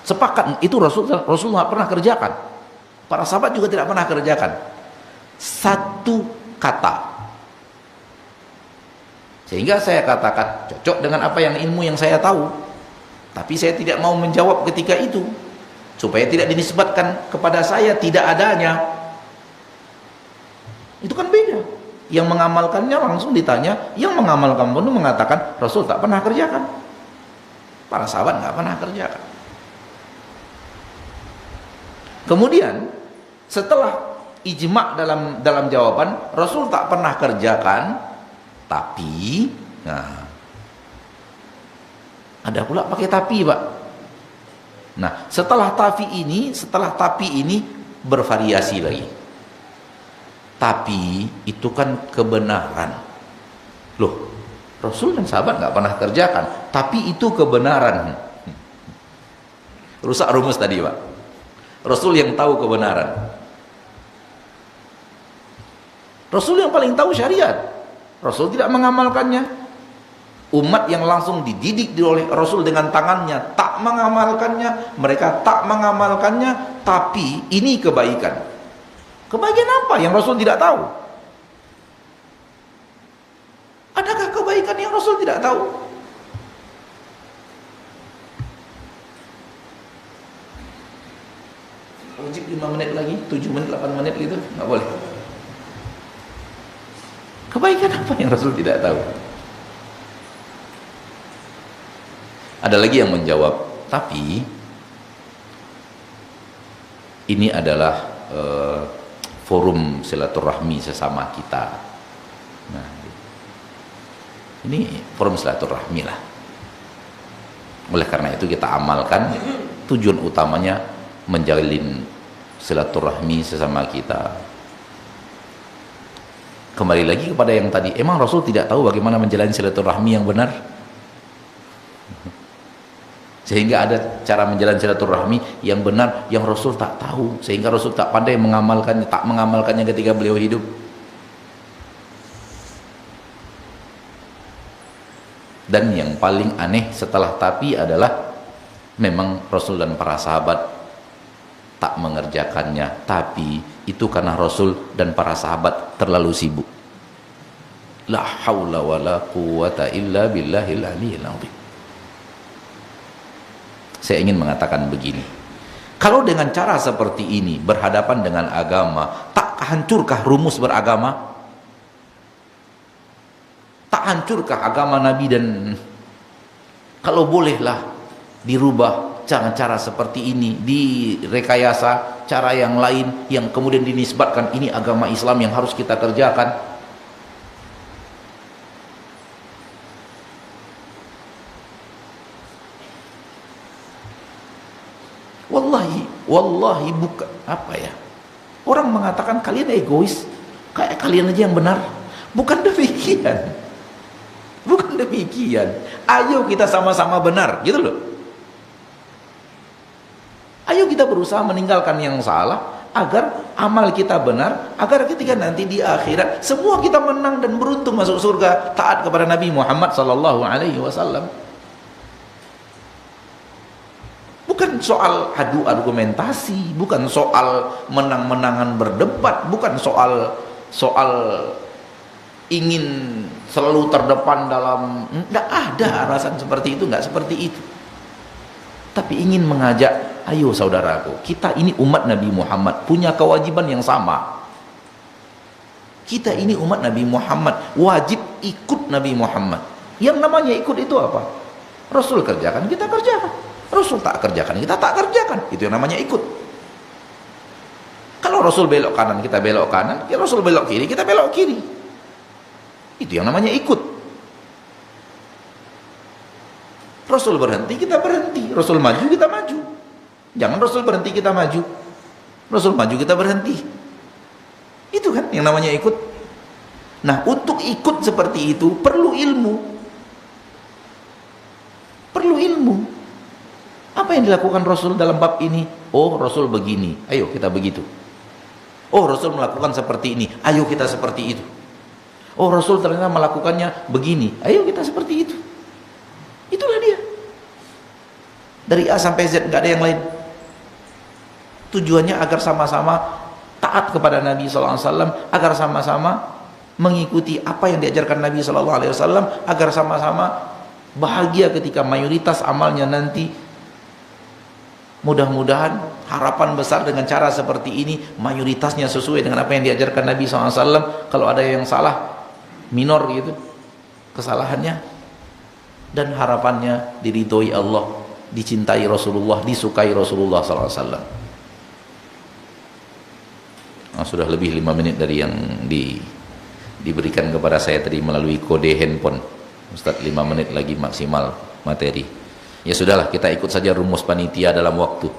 Sepakat itu Rasulullah pernah kerjakan, para sahabat juga tidak pernah kerjakan. Satu kata. Sehingga saya katakan cocok dengan apa yang ilmu yang saya tahu, tapi saya tidak mau menjawab ketika itu supaya tidak dinisbatkan kepada saya tidak adanya. Itu kan beda. Yang mengamalkannya langsung ditanya, yang mengamalkan pun mengatakan Rasul tak pernah kerjakan, para sahabat nggak pernah kerjakan. Kemudian setelah ijma dalam jawaban Rasul tak pernah kerjakan, tapi nah ada pula pakai tapi, Pak. Nah, setelah tapi ini bervariasi lagi. Tapi itu kan kebenaran. Loh, Rasul dan sahabat nggak pernah kerjakan, tapi itu kebenaran. Rusak rumus tadi, Pak. Rasul yang tahu kebenaran. Rasul yang paling tahu syariat. Rasul tidak mengamalkannya. Umat yang langsung dididik oleh Rasul dengan tangannya tak mengamalkannya, mereka tak mengamalkannya, tapi ini kebaikan. Kebaikan apa yang Rasul tidak tahu? Adakah kebaikan yang Rasul tidak tahu? Wajib 5 menit lagi, 7 menit, 8 menit gitu, nggak boleh. Kebaikan apa yang Rasul tidak tahu? Ada lagi yang menjawab, tapi ini adalah forum silaturahmi sesama kita. Nah, ini forum silaturahmi lah. Oleh karena itu kita amalkan, tujuan utamanya menjalin silaturahmi sesama kita. Kembali lagi kepada yang tadi, emang Rasul tidak tahu bagaimana menjalani silaturahmi yang benar? Sehingga ada cara menjalani silaturahmi yang benar yang Rasul tak tahu, sehingga Rasul tak pandai mengamalkannya, tak mengamalkannya ketika beliau hidup. Dan yang paling aneh setelah tapi adalah memang Rasul dan para sahabat tak mengerjakannya, tapi itu karena Rasul dan para sahabat terlalu sibuk. La haula wala quwata illa billahil aliyyil azim. Saya ingin mengatakan begini, kalau dengan cara seperti ini berhadapan dengan agama, tak hancurkah rumus beragama? Tak hancurkah agama Nabi? Dan kalau bolehlah dirubah cara-cara seperti ini, direkayasa cara yang lain yang kemudian dinisbatkan ini agama Islam yang harus kita kerjakan. Wallahi bukan apa ya, orang mengatakan kalian egois, kayak kalian aja yang benar. Bukan demikian, bukan demikian. Ayo kita sama-sama benar, gitu loh. Ayo kita berusaha meninggalkan yang salah agar amal kita benar, agar ketika nanti di akhirat semua kita menang dan beruntung masuk surga taat kepada Nabi Muhammad sallallahu alaihi wasallam. Bukan soal adu argumentasi, bukan soal menang-menangan berdebat, bukan soal ingin selalu terdepan dalam, enggak ada alasan seperti itu, enggak seperti itu. Tapi ingin mengajak, ayo saudaraku, kita ini umat Nabi Muhammad, punya kewajiban yang sama. Kita ini umat Nabi Muhammad, wajib ikut Nabi Muhammad. Yang namanya ikut itu apa? Rasul kerjakan, kita kerjakan. Rasul tak kerjakan, kita tak kerjakan. Itu yang namanya ikut. Kalau Rasul belok kanan, kita belok kanan. Kalau Rasul belok kiri, kita belok kiri. Itu yang namanya ikut. Rasul berhenti, kita berhenti. Rasul maju, kita maju. Jangan Rasul berhenti, kita maju. Rasul maju, kita berhenti. Itu kan yang namanya ikut. Nah, untuk ikut seperti itu perlu ilmu. Perlu ilmu. Apa yang dilakukan Rasul dalam bab ini? Oh, Rasul begini, ayo kita begitu. Oh, Rasul melakukan seperti ini, ayo kita seperti itu. Oh, Rasul ternyata melakukannya begini, ayo kita seperti itu. Itulah dia. Dari A sampai Z, nggak ada yang lain. Tujuannya agar sama-sama taat kepada Nabi SAW, agar sama-sama mengikuti apa yang diajarkan Nabi SAW, agar sama-sama bahagia ketika mayoritas amalnya nanti. Mudah-mudahan harapan besar dengan cara seperti ini mayoritasnya sesuai dengan apa yang diajarkan Nabi SAW. Kalau ada yang salah, minor gitu kesalahannya, dan harapannya diridhoi Allah, dicintai Rasulullah, disukai Rasulullah SAW. Sudah lebih 5 menit dari yang diberikan kepada saya tadi melalui kode handphone. Ustaz, 5 menit lagi maksimal materi. Ya sudahlah, kita ikut saja rumus panitia dalam waktu.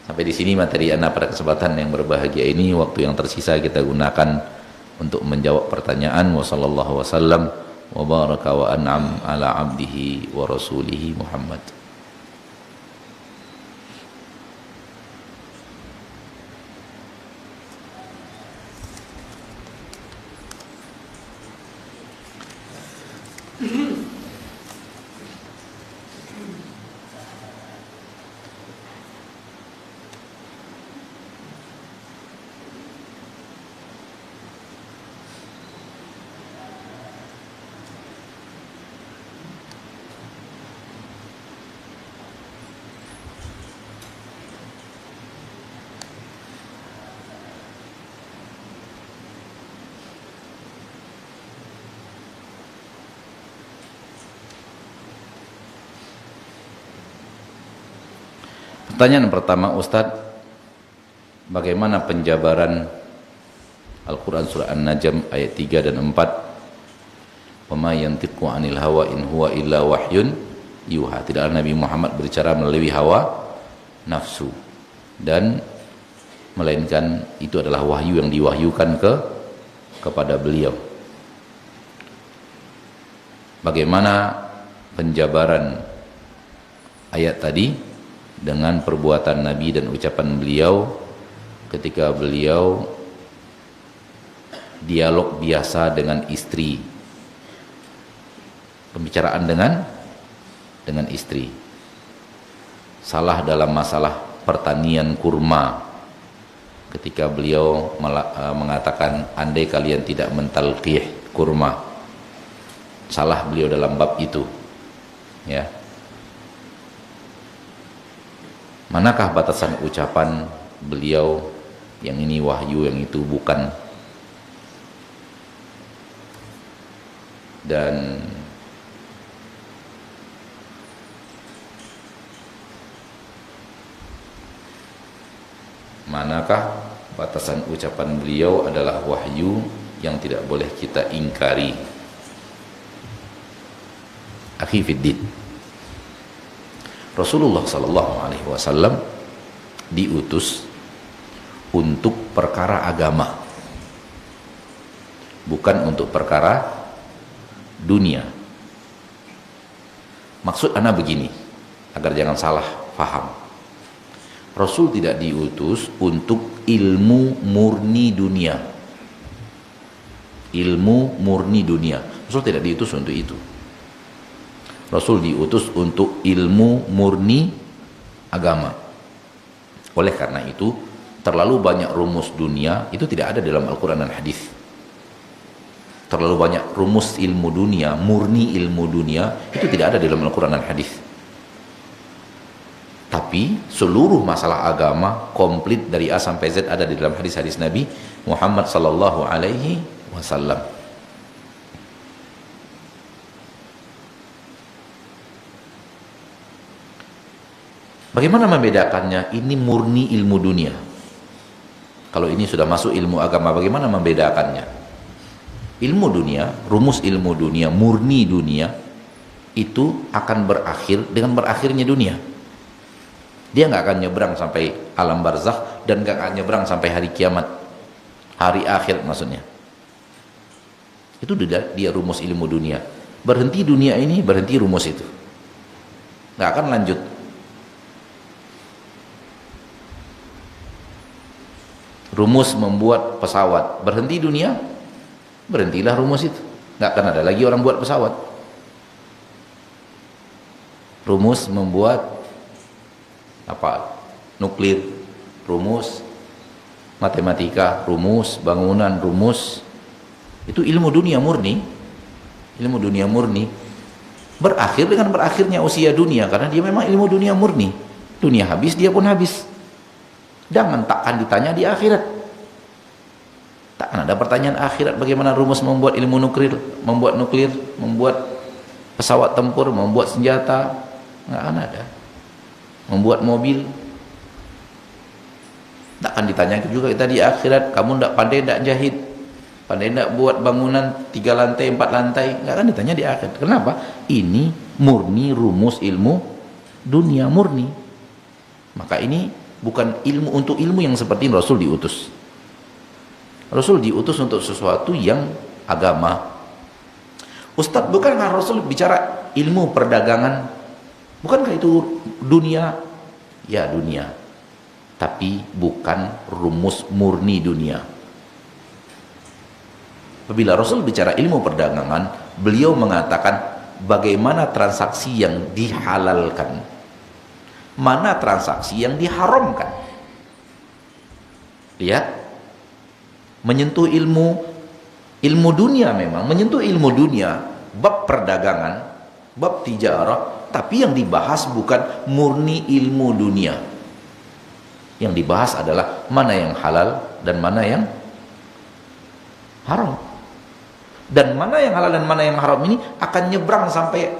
Sampai di sini materi Anda pada kesempatan yang berbahagia ini. Waktu yang tersisa kita gunakan untuk menjawab pertanyaan. Wassallallahu wasallam wa baraka wa an'am ala abdihi wa rasulihi Muhammad. Pertanyaan pertama, Ustadz, bagaimana penjabaran Al-Quran surah An-Najm ayat 3 dan 4? Wa ma yantiqu 'anil hawa in huwa illa wahyun yuha. Tidaklah Nabi Muhammad berbicara melalui hawa nafsu, dan melainkan itu adalah wahyu yang diwahyukan kepada beliau. Bagaimana penjabaran ayat tadi dengan perbuatan Nabi dan ucapan beliau ketika beliau dialog biasa dengan istri, pembicaraan dengan istri, salah dalam masalah pertanian kurma ketika beliau mengatakan andai kalian tidak mentalqih kurma, salah beliau dalam bab itu, ya. Manakah batasan ucapan beliau yang ini wahyu, yang itu bukan? Dan manakah batasan ucapan beliau adalah wahyu yang tidak boleh kita ingkari? Akhi fiddin, Rasulullah SAW diutus untuk perkara agama, bukan untuk perkara dunia. Maksud ana begini, agar jangan salah paham. Rasul tidak diutus untuk ilmu murni dunia. Ilmu murni dunia. Rasul tidak diutus untuk itu. Rasul diutus untuk ilmu murni agama. Oleh karena itu, terlalu banyak rumus dunia itu tidak ada dalam Al-Quran dan Hadis. Terlalu banyak rumus ilmu dunia, murni ilmu dunia itu tidak ada dalam Al-Quran dan Hadis. Tapi seluruh masalah agama komplit dari A sampai Z ada di dalam hadis-hadis Nabi Muhammad sallallahu alaihi wasallam. Bagaimana membedakannya? Ini murni ilmu dunia. Kalau ini sudah masuk ilmu agama, bagaimana membedakannya? Ilmu dunia, rumus ilmu dunia, murni dunia itu akan berakhir dengan berakhirnya dunia. Dia nggak akan nyebrang sampai alam barzakh dan nggak akan nyebrang sampai hari kiamat, hari akhir maksudnya. Itu dia rumus ilmu dunia. Berhenti dunia ini, berhenti rumus itu, nggak akan lanjut. Rumus membuat pesawat, berhenti dunia, berhentilah rumus itu, nggak akan ada lagi orang buat pesawat. Rumus membuat nuklir, rumus matematika, rumus bangunan, rumus itu ilmu dunia murni. Ilmu dunia murni berakhir dengan berakhirnya usia dunia, karena dia memang ilmu dunia murni. Dunia habis, dia pun habis. Jangan, takkan ditanya di akhirat. Takkan ada pertanyaan akhirat bagaimana rumus membuat ilmu nuklir, membuat pesawat tempur, membuat senjata, nggak akan ada. Membuat mobil, takkan ditanya juga kita di akhirat, kamu ndak pandai ndak jahit, pandai ndak buat bangunan 3 lantai 4 lantai, nggak akan ditanya di akhirat. Kenapa? Ini murni rumus ilmu dunia murni. Maka ini bukan ilmu untuk ilmu yang seperti Rasul diutus. Rasul diutus untuk sesuatu yang agama. Ustadz, bukankah Rasul bicara ilmu perdagangan? Bukankah itu dunia? Ya, dunia. Tapi bukan rumus murni dunia. Apabila Rasul bicara ilmu perdagangan, beliau mengatakan bagaimana transaksi yang dihalalkan, mana transaksi yang diharamkan. Lihat, menyentuh ilmu dunia, memang menyentuh ilmu dunia, bab perdagangan, bab tijarah, tapi yang dibahas bukan murni ilmu dunia. Yang dibahas adalah mana yang halal dan mana yang haram. Dan mana yang halal dan mana yang haram ini akan nyebrang sampai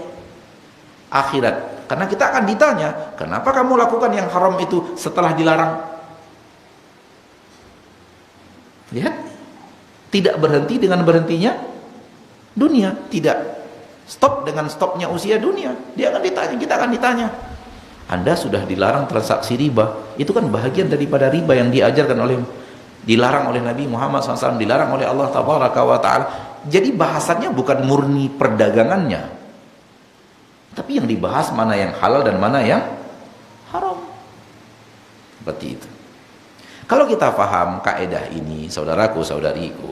akhirat. Karena kita akan ditanya, kenapa kamu lakukan yang haram itu setelah dilarang? Lihat, tidak berhenti dengan berhentinya dunia, tidak stop dengan stopnya usia dunia. Dia akan ditanya, kita akan ditanya, Anda sudah dilarang transaksi riba. Itu kan bahagian daripada riba yang dilarang oleh Nabi Muhammad SAW, dilarang oleh Allah Tabaraka wa Ta'ala. Jadi bahasannya bukan murni perdagangannya, tapi yang dibahas mana yang halal dan mana yang haram. Seperti itu. Kalau kita paham kaidah ini, saudaraku, saudariku,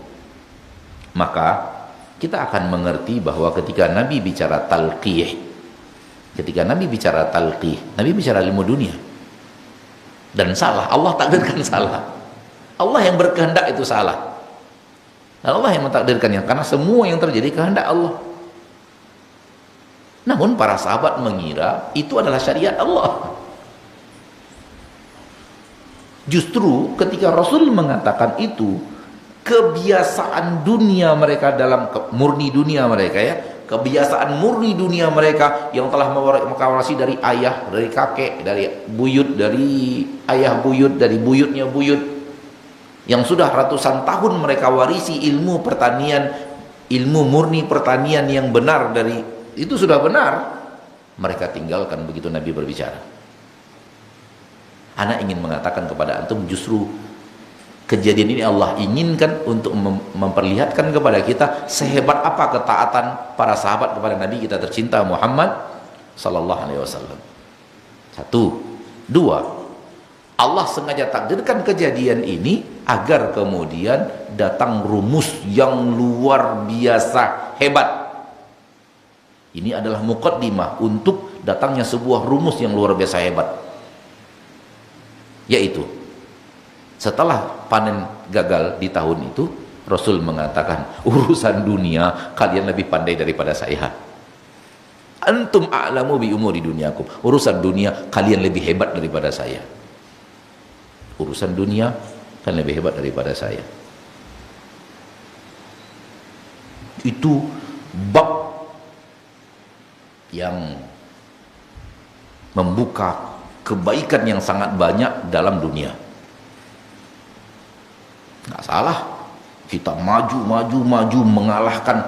maka kita akan mengerti bahwa ketika Nabi bicara talqih, Nabi bicara ilmu dunia. Dan salah, Allah takdirkan salah. Allah yang berkehendak itu salah. Dan Allah yang mentakdirkannya, karena semua yang terjadi kehendak Allah. Namun para sahabat mengira itu adalah syariat Allah. Justru ketika Rasul mengatakan itu, kebiasaan dunia mereka dalam murni dunia mereka, ya, kebiasaan murni dunia mereka yang telah mewarisi dari ayah, dari kakek, dari buyut, dari ayah buyut, dari buyutnya buyut, yang sudah ratusan tahun mereka warisi ilmu pertanian, ilmu murni pertanian yang benar, dari itu sudah benar, mereka tinggalkan begitu Nabi berbicara. Anak ingin mengatakan kepada antum, justru kejadian ini Allah inginkan untuk memperlihatkan kepada kita sehebat apa ketaatan para sahabat kepada Nabi kita tercinta Muhammad sallallahu alaihi wasallam. 1, 2, Allah sengaja takdirkan kejadian ini agar kemudian datang rumus yang luar biasa hebat. Ini adalah muqaddimah untuk datangnya sebuah rumus yang luar biasa hebat, yaitu setelah panen gagal di tahun itu, Rasul mengatakan, urusan dunia kalian lebih pandai daripada saya. Antum a'lamu bi umuri dunyakum. Urusan dunia kalian lebih hebat daripada saya. Urusan dunia kalian lebih hebat daripada saya. Itu bab yang membuka kebaikan yang sangat banyak dalam dunia. Nggak salah kita maju mengalahkan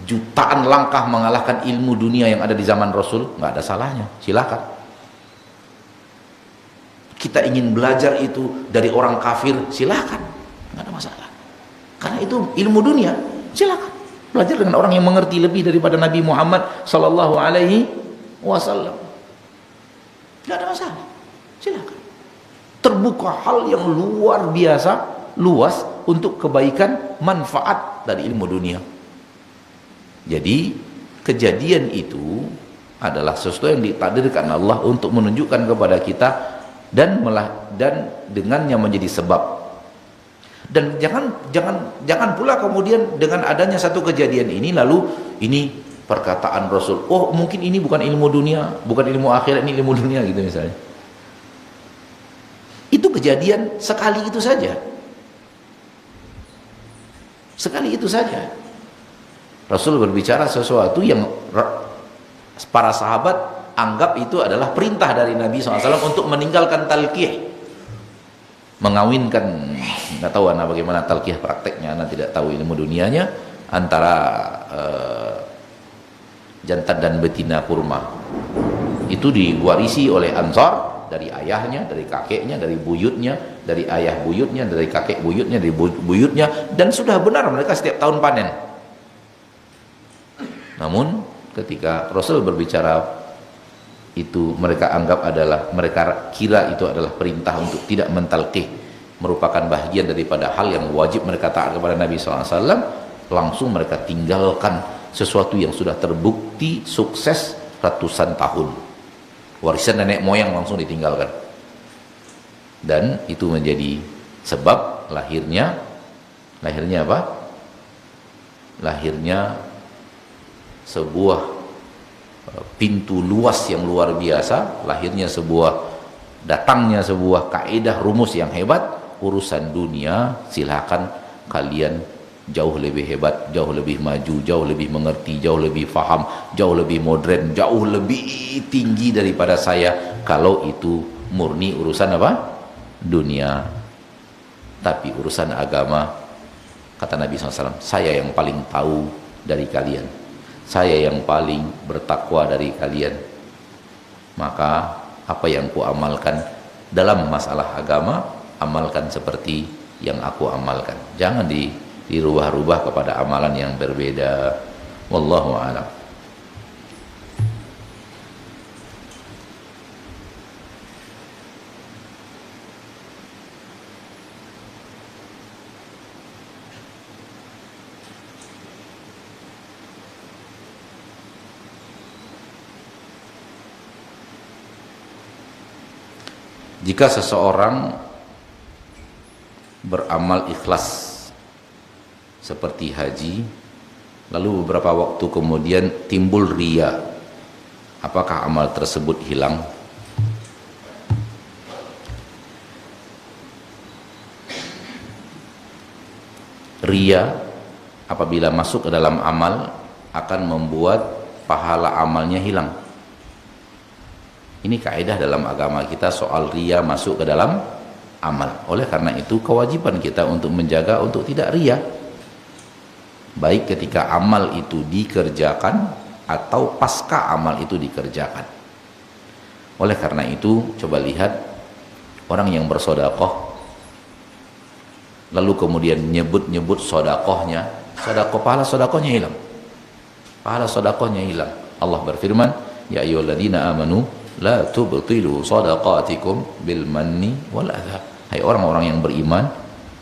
jutaan langkah, mengalahkan ilmu dunia yang ada di zaman Rasul, nggak ada salahnya, silakan. Kita ingin belajar itu dari orang kafir, silakan, nggak ada masalah, karena itu ilmu dunia, silakan belajar dengan orang yang mengerti lebih daripada Nabi Muhammad sallallahu alaihi wasallam, nggak ada masalah, silakan. Terbuka hal yang luar biasa luas untuk kebaikan manfaat dari ilmu dunia. Jadi kejadian itu adalah sesuatu yang ditakdirkan Allah untuk menunjukkan kepada kita dan dengannya menjadi sebab. Dan jangan pula kemudian dengan adanya satu kejadian ini lalu ini perkataan Rasul, oh mungkin ini bukan ilmu dunia, bukan ilmu akhirat, ini ilmu dunia gitu misalnya. Itu kejadian sekali itu saja. Sekali itu saja. Rasul berbicara sesuatu yang para sahabat anggap itu adalah perintah dari Nabi SAW untuk meninggalkan talqih, mengawinkan. Nggak tahu anak bagaimana talqih prakteknya, anak tidak tahu ilmu dunianya, antara jantan dan betina kurma. Itu diwarisi oleh Ansar dari ayahnya, dari kakeknya, dari buyutnya, dari ayah buyutnya, dari kakek buyutnya, dari buyutnya, dan sudah benar mereka setiap tahun panen. Namun ketika Rasul berbicara itu, mereka kira itu adalah perintah untuk tidak mentalqih, merupakan bahagian daripada hal yang wajib mereka taat kepada Nabi SAW. Langsung mereka tinggalkan sesuatu yang sudah terbukti sukses ratusan tahun, warisan nenek moyang langsung ditinggalkan. Dan itu menjadi sebab lahirnya apa? Lahirnya sebuah pintu luas yang luar biasa, datangnya sebuah kaidah rumus yang hebat. Urusan dunia silakan kalian jauh lebih hebat, jauh lebih maju, jauh lebih mengerti, jauh lebih faham, jauh lebih modern, jauh lebih tinggi daripada saya, kalau itu murni urusan apa? Dunia. Tapi urusan agama, kata Nabi SAW, saya yang paling tahu dari kalian, saya yang paling bertakwa dari kalian. Maka apa yang ku amalkan dalam masalah agama, amalkan seperti yang aku amalkan. Jangan dirubah-rubah kepada amalan yang berbeda. Wallahu a'lam. Jika seseorang beramal ikhlas seperti haji, lalu beberapa waktu kemudian timbul riya, apakah amal tersebut hilang? Riya apabila masuk ke dalam amal akan membuat pahala amalnya hilang. Ini kaidah dalam agama kita soal riya masuk ke dalam amal. Oleh karena itu kewajiban kita untuk menjaga untuk tidak riya, baik ketika amal itu dikerjakan atau pasca amal itu dikerjakan. Oleh karena itu coba lihat orang yang bersedekah lalu kemudian nyebut-nyebut sedekahnya, pahala sedekahnya hilang. Pahala sedekahnya hilang. Allah berfirman, ya ayyuhalladzina amanu la tubtilu shadaqatikum bil manni wal adha. Hai orang-orang yang beriman,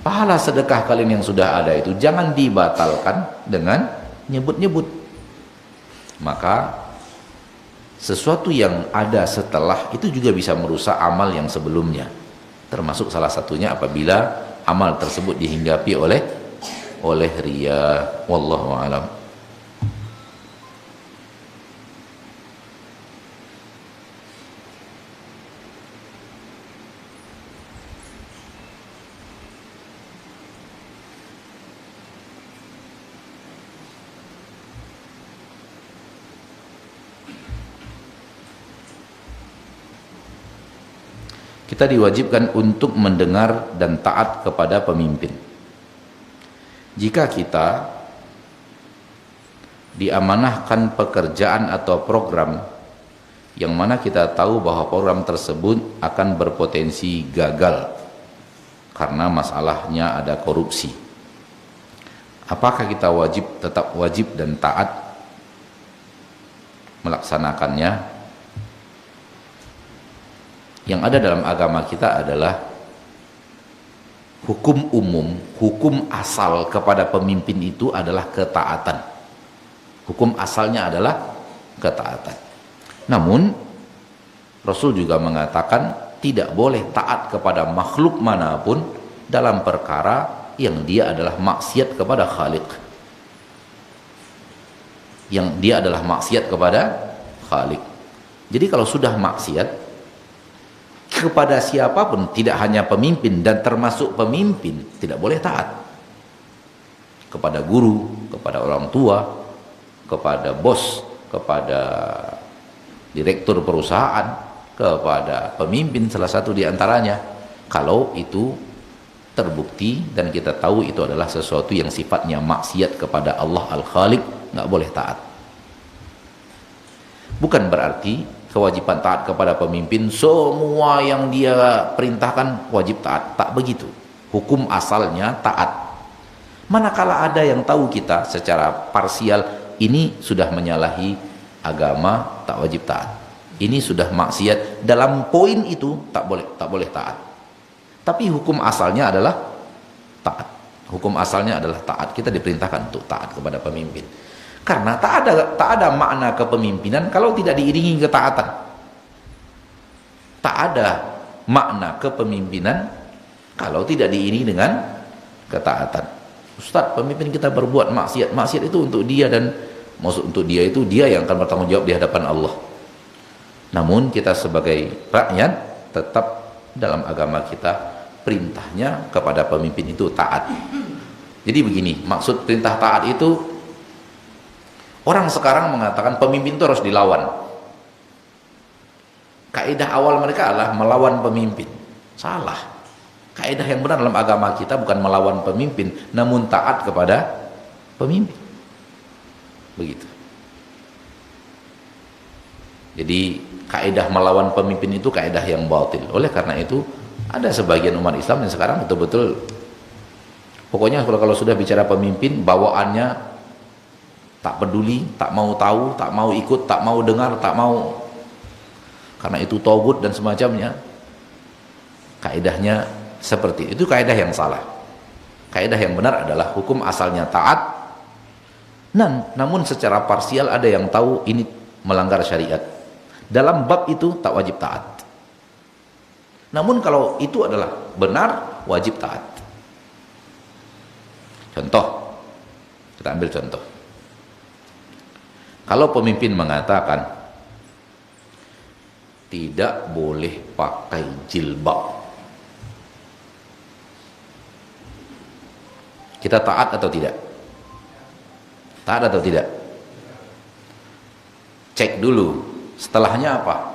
pahala sedekah kalian yang sudah ada itu jangan dibatalkan dengan nyebut-nyebut. Maka sesuatu yang ada setelah itu juga bisa merusak amal yang sebelumnya. Termasuk salah satunya apabila amal tersebut dihinggapi oleh riya. Wallahu a'lam. Kita diwajibkan untuk mendengar dan taat kepada pemimpin. Jika kita diamanahkan pekerjaan atau program yang mana kita tahu bahwa program tersebut akan berpotensi gagal karena masalahnya ada korupsi, apakah kita tetap wajib dan taat melaksanakannya? Yang ada dalam agama kita adalah hukum umum, hukum asal kepada pemimpin itu adalah ketaatan. Hukum asalnya adalah ketaatan. Namun Rasul juga mengatakan tidak boleh taat kepada makhluk manapun dalam perkara yang dia adalah maksiat kepada Khaliq. Yang dia adalah maksiat kepada Khaliq. Jadi kalau sudah maksiat kepada siapapun, tidak hanya pemimpin dan termasuk pemimpin, tidak boleh taat. Kepada guru, kepada orang tua, kepada bos, kepada direktur perusahaan, kepada pemimpin salah satu di antaranya. Kalau itu terbukti dan kita tahu itu adalah sesuatu yang sifatnya maksiat kepada Allah Al-Khaliq, nggak boleh taat. Bukan berarti kewajiban taat kepada pemimpin semua yang dia perintahkan wajib taat, tak begitu. Hukum asalnya taat. Manakala ada yang tahu kita secara parsial ini sudah menyalahi agama, tak wajib taat. Ini sudah maksiat, dalam poin itu tak boleh taat. Tapi hukum asalnya adalah taat. Hukum asalnya adalah taat. Kita diperintahkan untuk taat kepada pemimpin. Karena tak ada makna kepemimpinan kalau tidak diiringi ketaatan. Tak ada makna kepemimpinan kalau tidak diiringi dengan ketaatan. Ustaz, pemimpin kita berbuat maksiat. Maksiat itu untuk dia, dan maksud untuk dia itu dia yang akan bertanggung jawab di hadapan Allah. Namun kita sebagai rakyat tetap dalam agama kita perintahnya kepada pemimpin itu taat. Jadi begini, maksud perintah taat itu, orang sekarang mengatakan pemimpin itu harus dilawan. Kaidah awal mereka adalah melawan pemimpin. Salah. Kaidah yang benar dalam agama kita bukan melawan pemimpin, namun taat kepada pemimpin. Begitu. Jadi kaidah melawan pemimpin itu kaidah yang batil. Oleh karena itu ada sebagian umat Islam yang sekarang betul-betul pokoknya kalau sudah bicara pemimpin, bawaannya tak peduli, tak mau tahu, tak mau ikut, tak mau dengar, tak mau, karena itu togut dan semacamnya. Kaidahnya seperti itu, kaidah yang salah. Kaidah yang benar adalah hukum asalnya taat, namun secara parsial ada yang tahu ini melanggar syariat. Dalam bab itu tak wajib taat. Namun kalau itu adalah benar, wajib taat. Contoh, kita ambil contoh. Kalau pemimpin mengatakan tidak boleh pakai jilbab, kita taat atau tidak? Taat atau tidak? Cek dulu. Setelahnya apa?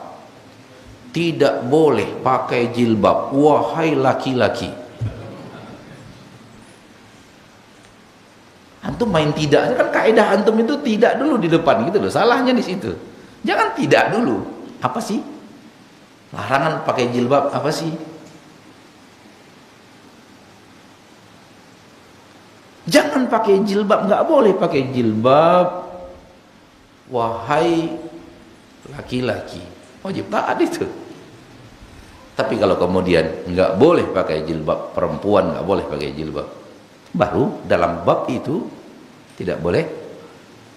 Tidak boleh pakai jilbab, wahai laki-laki. Antum main tidaknya kan kaidah antum itu tidak dulu di depan gitu loh. Salahnya di situ. Jangan tidak dulu. Apa sih? Larangan pakai jilbab apa sih? Jangan pakai jilbab, nggak boleh pakai jilbab, wahai laki-laki. wajib taat itu. Tapi kalau kemudian nggak boleh pakai jilbab, perempuan nggak boleh pakai jilbab, baru dalam bab itu tidak boleh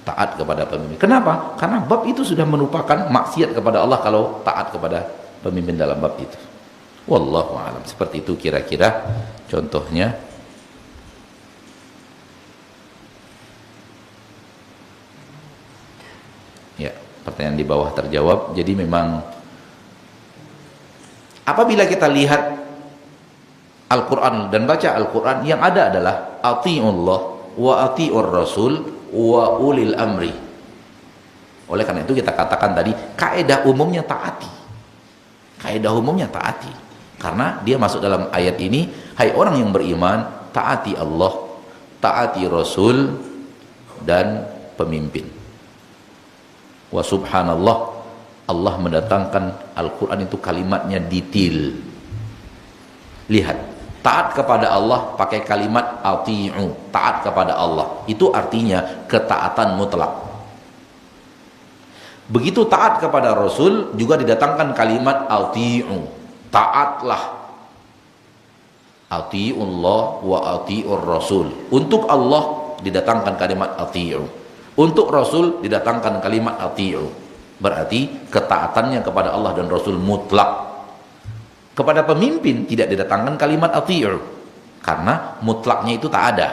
taat kepada pemimpin. Kenapa? Karena bab itu sudah merupakan maksiat kepada Allah kalau taat kepada pemimpin dalam bab itu. Wallahu a'lam. Seperti itu kira-kira contohnya. Ya, pertanyaan di bawah terjawab. Jadi memang apabila kita lihat Al-Quran dan baca Al-Quran, yang ada adalah ati'ullah wa ati'ur rasul wa ulil amri. Oleh karena itu kita katakan tadi, kaidah umumnya taati. Kaidah umumnya taati. Karena dia masuk dalam ayat ini, hai orang yang beriman, taati Allah, taati Rasul dan pemimpin. Wa subhanallah, Allah mendatangkan Al-Quran itu kalimatnya detail. Lihat, taat kepada Allah pakai kalimat ati'u, taat kepada Allah. Itu artinya ketaatan mutlak. Begitu taat kepada Rasul juga didatangkan kalimat ati'u, taatlah. Ati'ullah wa ati'ur rasul. Untuk Allah didatangkan kalimat ati'u, untuk Rasul didatangkan kalimat ati'u. Berarti ketaatannya kepada Allah dan Rasul mutlak. Kepada pemimpin tidak didatangkan kalimat ati'u, karena mutlaknya itu tak ada.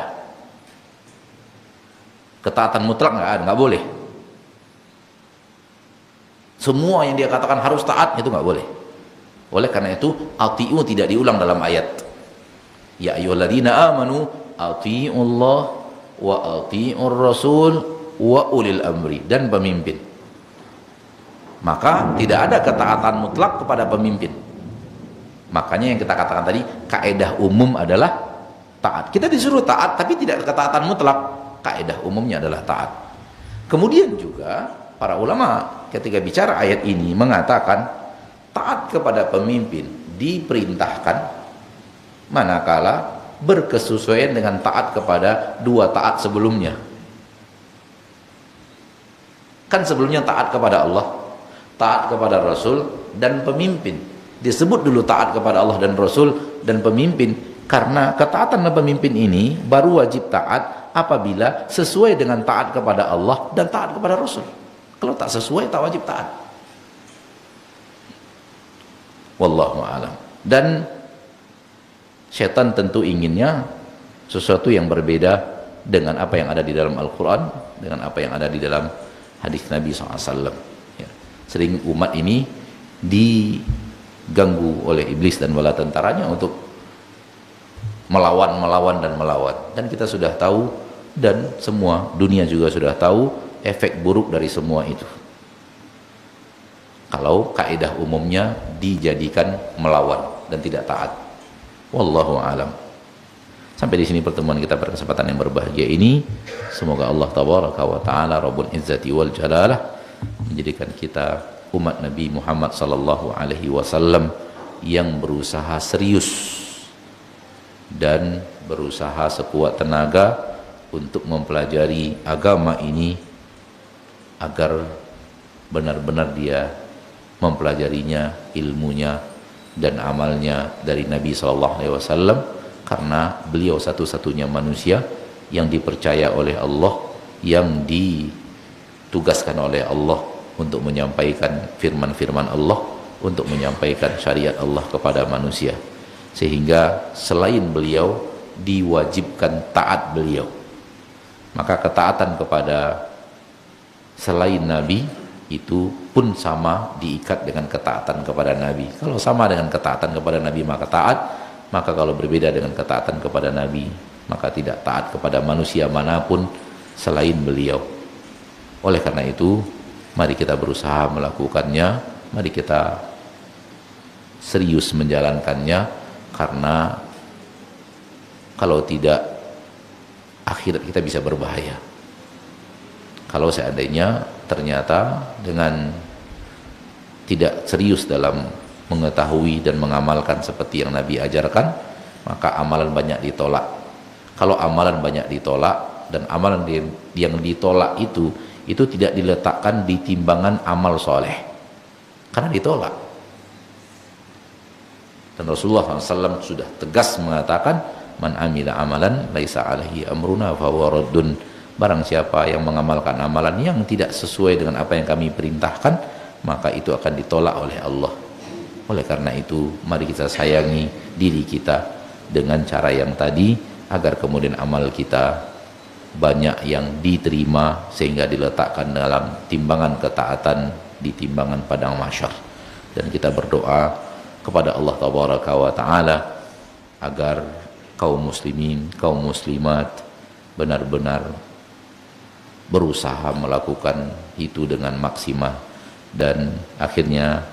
Ketaatan mutlak nggak ada, nggak boleh. Semua yang dia katakan harus taat itu nggak boleh. Oleh karena itu ati'u tidak diulang dalam ayat. Ya ayyuhalladzina amanu ati'ullah wa ati'ur rasul wa ulil amri, dan pemimpin. Maka tidak ada ketaatan mutlak kepada pemimpin. Makanya yang kita katakan tadi, kaidah umum adalah taat. Kita disuruh taat tapi tidak ketaatan mutlak. Kaidah umumnya adalah taat. Kemudian juga para ulama ketika bicara ayat ini mengatakan taat kepada pemimpin diperintahkan manakala berkesesuaian dengan taat kepada dua taat sebelumnya. Kan sebelumnya taat kepada Allah, taat kepada Rasul dan pemimpin. Disebut dulu taat kepada Allah dan Rasul dan pemimpin karena ketaatan pemimpin ini baru wajib taat apabila sesuai dengan taat kepada Allah dan taat kepada Rasul. Kalau tak sesuai tak wajib taat. Wallahu a'lam. Dan setan tentu inginnya sesuatu yang berbeda dengan apa yang ada di dalam Al-Quran, dengan apa yang ada di dalam hadis Nabi SAW. Ya. Sering umat ini diganggu oleh iblis dan bala tentaranya untuk melawan. Dan kita sudah tahu, dan semua dunia juga sudah tahu efek buruk dari semua itu. Kalau kaidah umumnya dijadikan melawan dan tidak taat. Wallahu a'lam. Sampai di sini pertemuan kita pada kesempatan yang berbahagia ini. Semoga Allah tabaraka wa taala Rabbul Izzati wal Jalalah menjadikan kita umat Nabi Muhammad sallallahu alaihi wasallam yang berusaha serius dan berusaha sekuat tenaga untuk mempelajari agama ini agar benar-benar dia mempelajarinya, ilmunya dan amalnya dari Nabi sallallahu alaihi wasallam, karena beliau satu-satunya manusia yang dipercaya oleh Allah, yang ditugaskan oleh Allah untuk menyampaikan firman-firman Allah, untuk menyampaikan syariat Allah kepada manusia. Sehingga selain beliau diwajibkan taat beliau. Maka ketaatan kepada selain Nabi itu pun sama diikat dengan ketaatan kepada Nabi. Kalau sama dengan ketaatan kepada Nabi maka taat, maka kalau berbeda dengan ketaatan kepada Nabi maka tidak taat kepada manusia manapun selain beliau. Oleh karena itu mari kita berusaha melakukannya, mari kita serius menjalankannya, karena kalau tidak akhirat kita bisa berbahaya. Kalau seandainya ternyata dengan tidak serius dalam mengetahui dan mengamalkan seperti yang Nabi ajarkan, maka amalan banyak ditolak. Kalau amalan banyak ditolak dan amalan yang ditolak itu tidak diletakkan di timbangan amal soleh, karena ditolak. Dan Rasulullah SAW sudah tegas mengatakan, man amila amalan laisa alaihi amruna fahuwa raddun. Barang siapa yang mengamalkan amalan yang tidak sesuai dengan apa yang kami perintahkan, maka itu akan ditolak oleh Allah. Oleh karena itu, mari kita sayangi diri kita dengan cara yang tadi, agar kemudian amal kita banyak yang diterima, sehingga diletakkan dalam timbangan ketaatan di timbangan padang mahsyar. Dan kita berdoa kepada Allah Tabaraka wa Ta'ala agar kaum muslimin, kaum muslimat benar-benar berusaha melakukan itu dengan maksimal. Dan akhirnya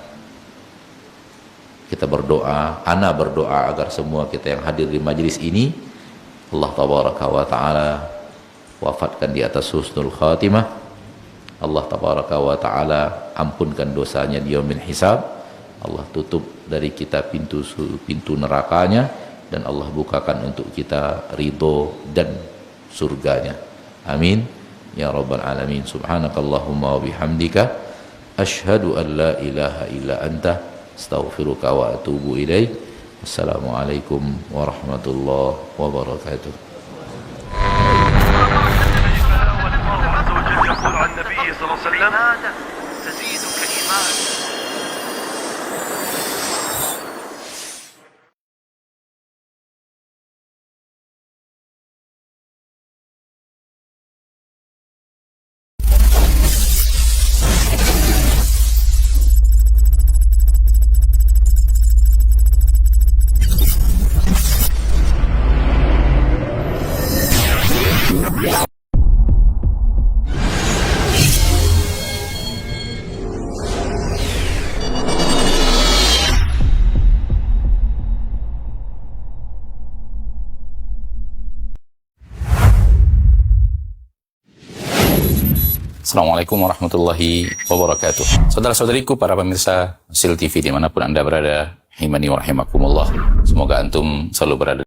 kita berdoa, ana berdoa agar semua kita yang hadir di majlis ini, Allah Tabaraka wa Ta'ala wafatkan di atas husnul khatimah. Allah Tabaraka wa Ta'ala ampunkan dosanya di yaumil hisab. Allah tutup dari kita pintu nerakanya, dan Allah bukakan untuk kita ridho dan surganya. Amin ya rabbal alamin. Subhanakallahumma wa bihamdika asyhadu an la ilaha illa anta astaghfiruka wa atubu ilaik. Assalamualaikum warahmatullahi wabarakatuh. Assalamualaikum warahmatullahi wabarakatuh. Saudara-saudariku, para pemirsa Sil TV dimanapun Anda berada, rahimani wa rahimakumullah. Semoga antum selalu berada